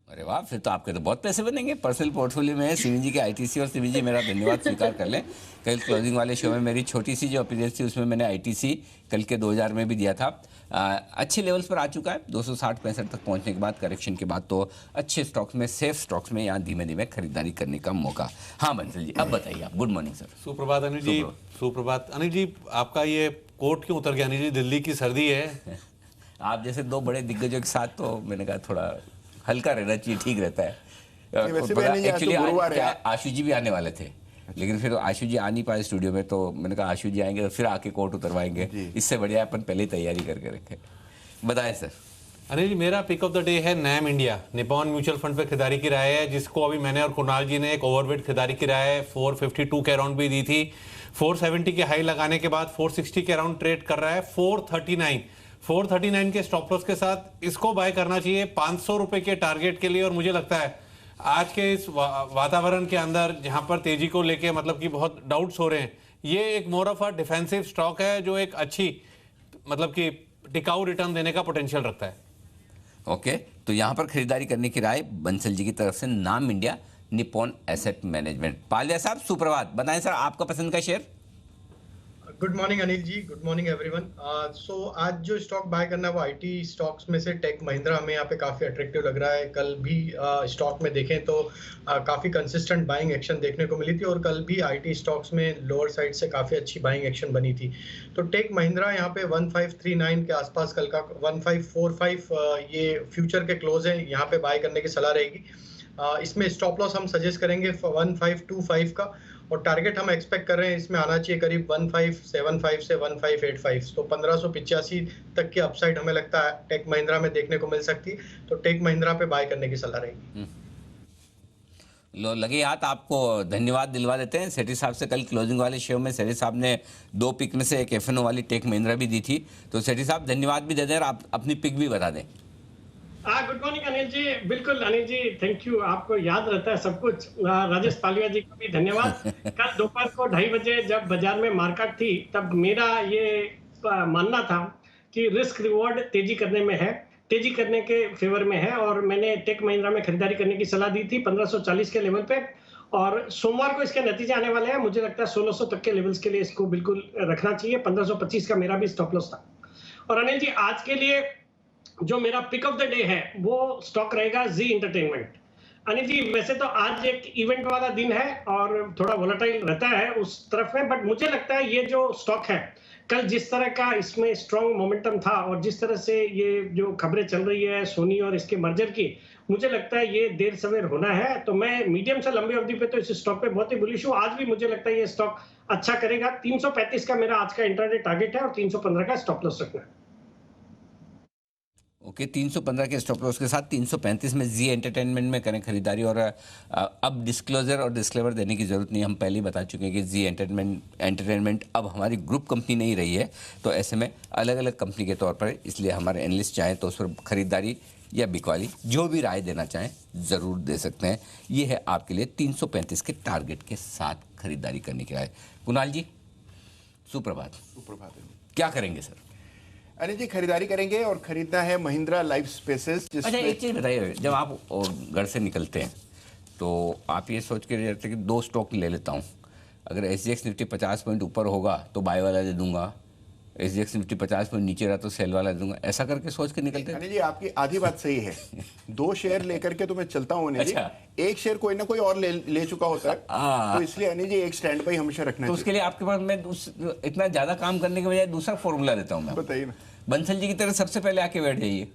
अरे वाह, फिर तो आपके तो बहुत पैसे बनेंगे। पर्सनल पोर्टफोलियो में है सिमी जी के आईटीसी, और सिमी जी मेरा धन्यवाद स्वीकार कर लें। कल क्लोजिंग वाले शो में मेरी छोटी सी जो अपीयरेंस थी उसमें मैंने आईटीसी कल के 2000 में भी दिया था। अच्छे लेवल्स पर आ चुका है, 260-65 तक पहुंचने के बाद करेक्शन के बाद तो अच्छे स्टॉक्स में, सेफ स्टॉक्स में यहाँ धीमे धीमे खरीदारी करने का मौका। हाँ बंसल जी अब बताइए आप। Good morning sir. सुप्रभात अनिल जी। सुप्रभात अनिल जी। आपका ये कोट क्यों उतर गया अनिल जी? दिल्ली की सर्दी है। आप जैसे दो बड़े दिग्गजों के साथ तो मैंने कहा थोड़ा हल्का रहना चाहिए, ठीक रहता है। एक्चुअली आशु जी भी आने वाले थे, लेकिन फिर आशु जी आ नहीं पाए स्टूडियो में, तो मैंने कहा आशु जी आएंगे तो फिर आके कोट उतरवाएंगे, इससे बढ़िया अपन पहले ही तैयारी करके रखें। बताएं सर। अनिल जी मेरा पिक ऑफ द डे है NAM India. Nippon mutual fund पे खरीदारी की राय है, जिसको अभी मैंने और कुणाल जी ने एक ओवरवेट खरीदारी की राय है 452 के अराउंड भी दी थी। 470 के हाई लगाने के बाद 460 के अराउंड ट्रेड कर रहा है। 439 के स्टॉप लॉस के साथ इसको बाय करना चाहिए 500 रुपए के टारगेट के लिए। और मुझे लगता है आज के इस वातावरण के अंदर जहां पर तेजी को लेके मतलब कि बहुत डाउट्स हो रहे हैं, ये एक more of a defensive stock है जो एक अच्छी मतलब कि टिकाऊ रिटर्न देने का पोटेंशियल रखता है। ओके, तो यहां पर खरीदारी करने की राय बंसल जी की तरफ से नाम इंडिया निपॉन एसेट मैनेजमेंट। पालिया साहब सुप्रभात, बताएं सर आपका पसंद का share. Good morning Anil ji, good morning everyone. सो आज जो स्टॉक बाय करना है वो आईटी स्टॉक्स में से टेक महिंद्रा हमें यहाँ पे काफ़ी अट्रैक्टिव लग रहा है। कल भी स्टॉक में देखें तो काफ़ी कंसिस्टेंट बाइंग एक्शन देखने को मिली थी, और कल भी आईटी स्टॉक्स में लोअर साइड से काफ़ी अच्छी बाइंग एक्शन बनी थी। तो टेक महिंद्रा यहाँ पे 1539 के आसपास, कल का 1545 ये फ्यूचर के क्लोज है, यहाँ पे बाय करने की सलाह रहेगी। इसमें स्टॉप लॉस हम सजेस्ट करेंगे 1525 का, और टारगेट हम एक्सपेक्ट कर रहे हैं इसमें आना चाहिए करीब 1575 से 1585, तो 1585 तक की अपसाइड हमें लगता है टेक महिंद्रा में देखने को मिल सकती, तो टेक महिंद्रा पे बाय करने की सलाह रहेगी। लो लगे हाथ आपको धन्यवाद दिलवा देते हैं। सेठी साहब से कल क्लोजिंग वाले शो में सेठी साहब ने 2 पिक में से एक एफएनओ वाली टेक महिंद्रा भी दी थी, तो सेठी साहब धन्यवाद भी दे दें और आप अपनी पिक भी बता दें। गुड मॉर्निंग अनिल जी। बिल्कुल अनिल जी, थैंक यू, आपको याद रहता है सब कुछ। राजेश पालिया जी को भी धन्यवाद। कल दोपहर को 2:30 बजे जब बाजार में मार्केट थी तब मेरा ये मानना था कि रिस्क रिवॉर्ड तेजी करने में है, तेजी करने के फेवर में है, और मैंने टेक महिंद्रा में खरीदारी करने की सलाह दी थी 1540 के लेवल पे, और सोमवार को इसके नतीजे आने वाले हैं। मुझे लगता है 1600 तक के लेवल्स के लिए इसको बिल्कुल रखना चाहिए। 1525 का मेरा भी स्टॉप लॉस था। और अनिल जी, आज के लिए जो मेरा पिक ऑफ द डे है वो स्टॉक रहेगा जी एंटरटेनमेंट। अनिल जी, वैसे तो आज एक इवेंट वाला दिन है और थोड़ा वोलेटाइल रहता है उस तरफ में, बट मुझे लगता है ये जो स्टॉक है, कल जिस तरह का इसमें स्ट्रॉन्ग मोमेंटम था और जिस तरह से ये जो खबरें चल रही है सोनी और इसके मर्जर की, मुझे लगता है ये देर सवेर होना है। तो मैं मीडियम से लंबी अवधि पे तो इस स्टॉक पे बहुत ही बुलिश हूँ। आज भी मुझे लगता है ये स्टॉक अच्छा करेगा। 335 का मेरा आज का इंट्राडे टारगेट है और 315 का स्टॉप लॉस रखना है। ओके, 315 के स्टॉप लॉस के साथ 335 में जी एंटरटेनमेंट में करें खरीदारी। और अब डिस्क्लोजर और डिस्क्लेमर देने की ज़रूरत नहीं, हम पहले ही बता चुके हैं कि जी एंटरटेनमेंट अब हमारी ग्रुप कंपनी नहीं रही है, तो ऐसे में अलग अलग कंपनी के तौर पर, इसलिए हमारे एनालिस्ट चाहें तो उस पर खरीदारी या बिकवाली जो भी राय देना चाहें ज़रूर दे सकते हैं। ये है आपके लिए 335 के टारगेट के साथ खरीदारी करने की राय। कुणाल जी, सुप्रभात। सुप्रभात। क्या करेंगे सर? अनिल जी, खरीदारी करेंगे और खरीदना है महिंद्रा लाइफ स्पेसेस। अच्छा, एक चीज़ बताइए, जब आप घर से निकलते हैं तो आप ये सोच के जाते हैं कि 2 स्टॉक ले लेता हूँ, अगर SGX निफ्टी 50 पॉइंट ऊपर होगा तो बाय वाला दे दूंगा, SGX निफ्टी 50 पॉइंट नीचे रहा तो सेल वाला दे दूंगा, ऐसा करके सोच के निकलते हैं? अनिल जी, आपकी आधी बात सही है। 2 शेयर लेकर के तो मैं चलता हूँ अनिल जी। एक शेयर कोई ना कोई और ले चुका होता है, तो इसलिए अनिल जी एक स्टैंड पर ही हमेशा रखना तो उसके लिए आपके पास मैं इतना ज़्यादा काम करने के बजाय दूसरा फॉर्मूला देता हूँ। मैं बताइए ना। बंसल जी की तरह सबसे पहले आके बैठ जाइए।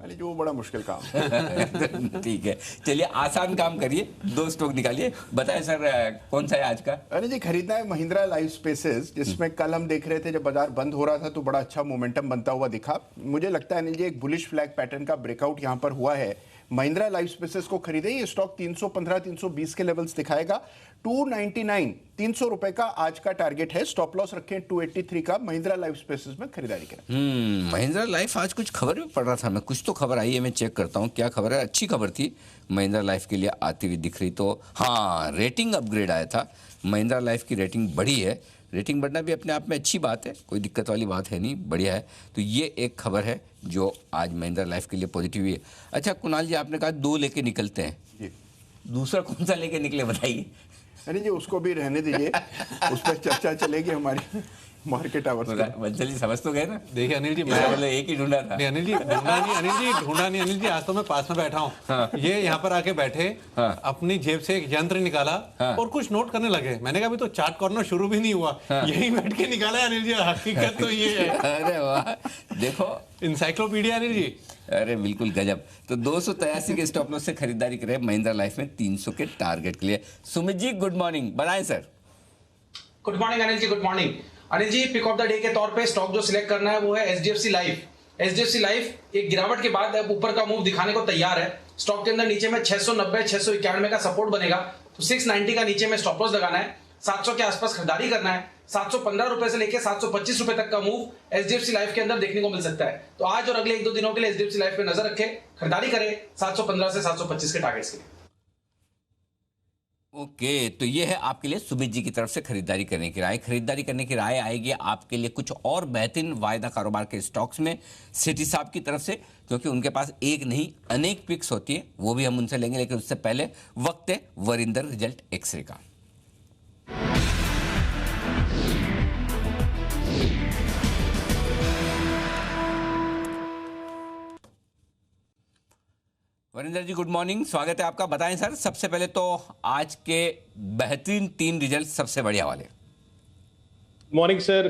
अरे जो बड़ा मुश्किल काम है। ठीक है, चलिए आसान काम करिए, 2 स्टॉक निकालिए। बताएं सर, कौन सा है आज का? अरे जी, खरीदना है महिंद्रा लाइफ स्पेसेस, जिसमें कल हम देख रहे थे जब बाजार बंद हो रहा था तो बड़ा अच्छा मोमेंटम बनता हुआ दिखा। मुझे लगता है अनिल जी एक बुलिश फ्लैग पैटर्न का ब्रेकआउट यहाँ पर हुआ है। महिंद्रा लाइफ स्पेसेस को खरीदे। ये स्टॉक 315-320 के लेवल्स दिखाएगा। 299 300 रुपए का आज का टारगेट है। स्टॉप लॉस रखें 283 का। महिंद्रा लाइफ स्पेसेस में खरीदारी करें। महिंद्रा लाइफ, आज कुछ खबर भी पढ़ रहा था मैं, कुछ तो खबर आई है, मैं चेक करता हूँ क्या खबर है। अच्छी खबर थी महिंद्रा लाइफ के लिए आती हुई दिख रही। तो हाँ, रेटिंग अपग्रेड आया था, महिंद्रा लाइफ की रेटिंग बढ़ी है। रेटिंग बढ़ना भी अपने आप में अच्छी बात है, कोई दिक्कत वाली बात है नहीं, बढ़िया है। तो ये एक खबर है जो आज महिंद्रा लाइफ के लिए पॉजिटिव है। अच्छा कुणाल जी, आपने कहा 2 लेके निकलते हैं, जी। दूसरा कौन सा लेके निकले बताइए? अरे जी उसको भी रहने दीजिए, उस पर चर्चा चलेगी हमारी मार्केट आवर्स में। बंसल जी समझ तो गए ना? देखिए अनिल जी, मैं मतलब एक ही ढूंढा था। नहीं अनिल जी ढूंढा नहीं अनिल जी, आज तो मैं पास में बैठा हूँ। हाँ। ये यहाँ पर आके बैठे, हाँ। अपनी जेब से एक यंत्र निकाला, हाँ। और कुछ नोट करने लगे। मैंने कहा अभी तो चार्ट कॉर्नर शुरू भी नहीं हुआ, हाँ। यही बैठ के निकाला है अनिल जी। हकीकत तो ये है। अरे वाह, देखो इंसाइक्लोपीडिया अनिल जी। अरे बिल्कुल गजब। तो 283 के स्टॉप लॉस से खरीदारी करें महिंद्रा लाइफ में 300 के टारगेट के लिए। सुमित जी गुड मॉर्निंग, बताएं sir. Good morning Anil ji, good morning. Anil ji, pick of the day के तौर पे स्टॉक जो सिलेक्ट करना है वो है SDFC लाइफ। SDFC लाइफ एक गिरावट के बाद अब ऊपर का मूव दिखाने को तैयार है। स्टॉक के अंदर नीचे में 690 691 का सपोर्ट बनेगा, तो 690 का नीचे में स्टॉप लॉस लगाना है। 700 के आसपास खरीदारी करना है। 715 रुपए से लेकर 725 रुपए तक का मूव SDFC लाइफ के अंदर देखने को मिल सकता है। तो आज और अगले 1-2 दिनों के लिए SDFC लाइफ पे नजर रखें, खरीदारी करें 715 से 725 के टारगेट्स के लिए। ओके, तो ये है आपके लिए सुमित जी की तरफ से खरीदारी करने की राय। खरीदारी करने की राय आएगी आपके लिए कुछ और बेहतरीन वायदा कारोबार के स्टॉक्स में सेठी साहब की तरफ से, क्योंकि उनके पास एक नहीं अनेक पिक्स होती है, वो भी हम उनसे लेंगे। लेकिन उससे पहले वक्त है वरिंदर रिजल्ट एक्सरे का। वरिंदर जी गुड मॉर्निंग, स्वागत है आपका। बताएं सर, सबसे पहले तो आज के बेहतरीन 3 रिजल्ट सबसे बढ़िया वाले। Morning sir.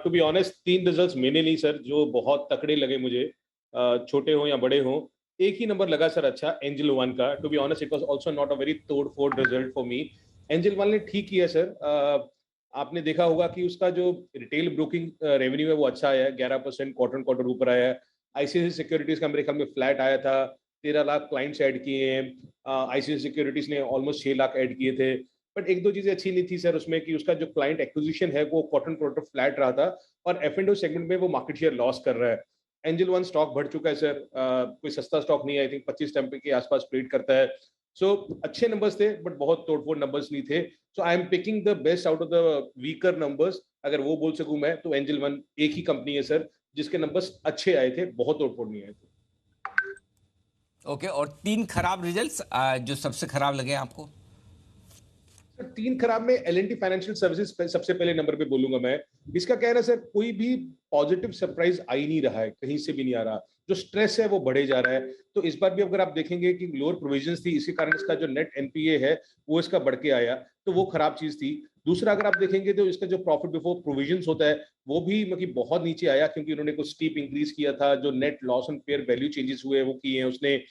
To be honest 3 results मैंने ली सर जो बहुत तकड़े लगे मुझे, छोटे हो या बड़े हो। एक ही नंबर लगा सर अच्छा, एंजल वन का। To be honest it was also not a very तोड़ फोड़ result for me. Angel One ने ठीक किया सर। आपने देखा होगा कि उसका जो रिटेल ब्रोकिंग रेवेन्यू है वो अच्छा आया है, 11% क्वार्टर क्वार्टर ऊपर आया है। आईसीआईसी सिक्योरिटीज का मेरे ख्याल में फ्लैट आया था, 13 लाख क्लाइंट्स ऐड किए हैं। आईसीआईसी सिक्योरिटीज ने ऑलमोस्ट 6 लाख ऐड किए थे। बट एक दो चीजें अच्छी नहीं थी सर उसमें, कि उसका जो क्लाइंट एक्विजिशन है वो क्वार्टर क्वार्टर फ्लैट रहा था, और F&O सेगमेंट में वो मार्केट शेयर लॉस कर रहा है। एंजल वन स्टॉक बढ़ चुका है सर, कोई सस्ता स्टॉक नहीं है, आई थिंक 25 टेम्पे के आसपास ट्रेड करता है। सो अच्छे नंबर्स थे बट बहुत तोड़फोड़ नंबर्स नहीं थे। So I am picking the best out of the weaker numbers, अगर वो बोल सकूं मैं, तो एंजल वन एक ही कंपनी है सर जिसके नंबर्स अच्छे आए थे, बहुत तोड़फोड़ नहीं आए थे। ओके, और 3 खराब रिजल्ट्स जो सबसे खराब लगे आपको? 3 खराब में L&T फाइनेंशियल सर्विसेज सबसे पहले नंबर पे बोलूंगा मैं। इसका कहना है सर, कोई भी पॉजिटिव सरप्राइज आ ही नहीं रहा है, कहीं से भी नहीं आ रहा, जो स्ट्रेस है वो बढ़े जा रहा है। तो इस बार भी अगर आप देखेंगे कि लोअर प्रोविजंस थी, इसी कारण इसका जो नेट एनपीए है वो इसका बढ़ के आया, तो वो खराब चीज थी। दूसरा अगर आप देखेंगे तो इसका जो प्रॉफिट बिफोर प्रोविजंस होता है वो भी मतलब बहुत नीचे आया, क्योंकि उन्होंने कुछ स्टीप इंक्रीज किया था, जो net loss on fair value changes हुए वो किए हैं उसने।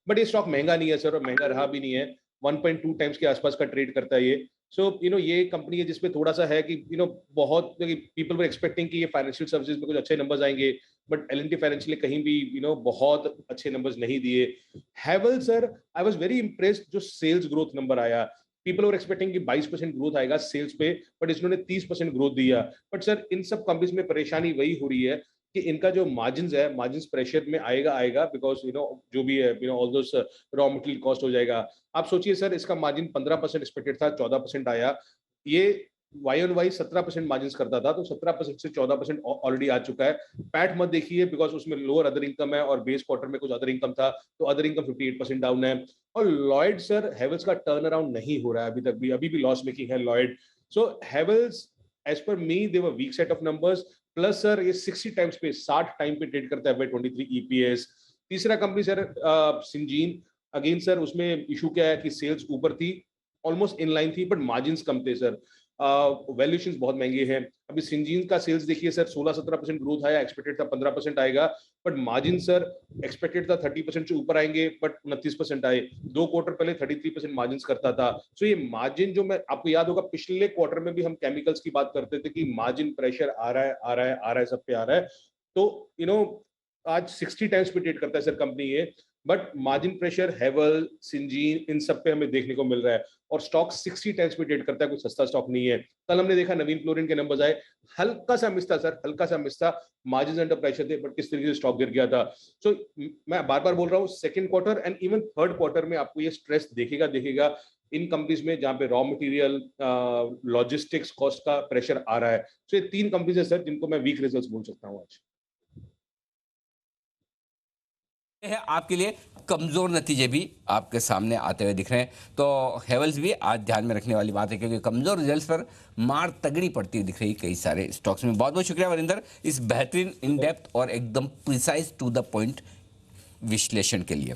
बट ये स्टॉक महंगा नहीं है सर, और महंगा रहा भी नहीं है, 1.2 टाइम्स के आसपास का ट्रेड करता है ये। सो ये कंपनी है जिसपे थोड़ा सा है कि बहुत पीपल वर एक्सपेक्टिंग कि ये फाइनेंशियल सर्विसेज में कुछ अच्छे नंबर्स आएंगे, बट L&T फाइनेंशियल कहीं भी बहुत अच्छे नंबर्स नहीं दिए। हैवेल sir, I was very impressed जो सेल्स ग्रोथ नंबर आया। पीपल वर एक्सपेक्टिंग कि 22% ग्रोथ आएगा सेल्स पे, बट इसने 30% ग्रोथ दिया। बट सर इन सब कंपनीज में परेशानी वही हो रही है कि इनका जो मार्जिन्स है, मार्जिन्स प्रेशर में आएगा बिकॉज जो भी है all those raw material cost हो जाएगा। आप सोचिए सर, इसका मार्जिन 15% एक्सपेक्टेड था, 14% आया। ये वाई ऑन वाई 17% मार्जिन करता था, तो 17% से 14% ऑलरेडी आ चुका है। पैट मत देखिए बिकॉज उसमें लोअर अदर इनकम है, और बेस क्वार्टर में कुछ अदर इनकम था, तो अदर इनकम 58% डाउन है। और लॉयड सर, हेवल्स का टर्न अराउंड नहीं हो रहा है अभी भी लॉस मेकिंग है Lloyd. So Havells as per me they were weak set of numbers, plus sir ये 60 टाइम्स पे 60 टाइम पे ट्रेड करता है FY23 EPS। तीसरा company sir Syngene, again sir उसमें इशू क्या है कि सेल्स ऊपर थी, ऑलमोस्ट इन लाइन थी, बट मार्जिन्स कम थे सर, वैल्यूएशंस बहुत महंगे हैं। अभी सिंजीन का सेल्स देखिए सर, 16-17% ग्रोथ आया, एक्सपेक्टेड था 15% आएगा, बट मार्जिन सर एक्सपेक्टेड था 30% से ऊपर आएंगे, बट 29% आए। 2 क्वार्टर पहले 33% मार्जिन करता था। सो ये मार्जिन जो मैं आपको याद होगा पिछले क्वार्टर में भी हम केमिकल्स की बात करते थे कि मार्जिन प्रेशर आ रहा है, सब पे आ रहा है। तो आज 60 टाइम्स पे ट्रेड करता है सर कंपनी ये, बट मार्जिन प्रेशर हेवल, सिंजीन, इन सब पे हमें देखने को मिल रहा है, और स्टॉक 60 टाइम्स पे ट्रेड करता है, कोई सस्ता स्टॉक नहीं है। कल हमने देखा नवीन फ्लोरिन के नंबर्स आए, हल्का सा मिस था सर, हल्का सा मिस था, मार्जिन अंडर प्रेशर थे, बट किस तरीके से स्टॉक गिर गया था। सो मैं बार बार बोल रहा हूँ, second quarter and even third quarter में आपको ये स्ट्रेस देखेगा इन कंपनीज में जहां पे रॉ मटेरियल, लॉजिस्टिक्स कॉस्ट का प्रेशर आ रहा है। सो ये 3 कंपनीज है सर जिनको मैं वीक रिजल्ट्स बोल सकता हूँ आज। है आपके लिए कमजोर नतीजे भी आपके सामने आते हुए दिख रहे हैं, तो हेवल्स भी आज ध्यान में रखने वाली बात है, क्योंकि कमजोर रिजल्ट्स पर मार तगड़ी पड़ती हुई दिख रही कई सारे स्टॉक्स में। बहुत बहुत शुक्रिया वरिंदर इस बेहतरीन इन डेप्थ और एकदम प्रिसाइज टू द पॉइंट विश्लेषण के लिए।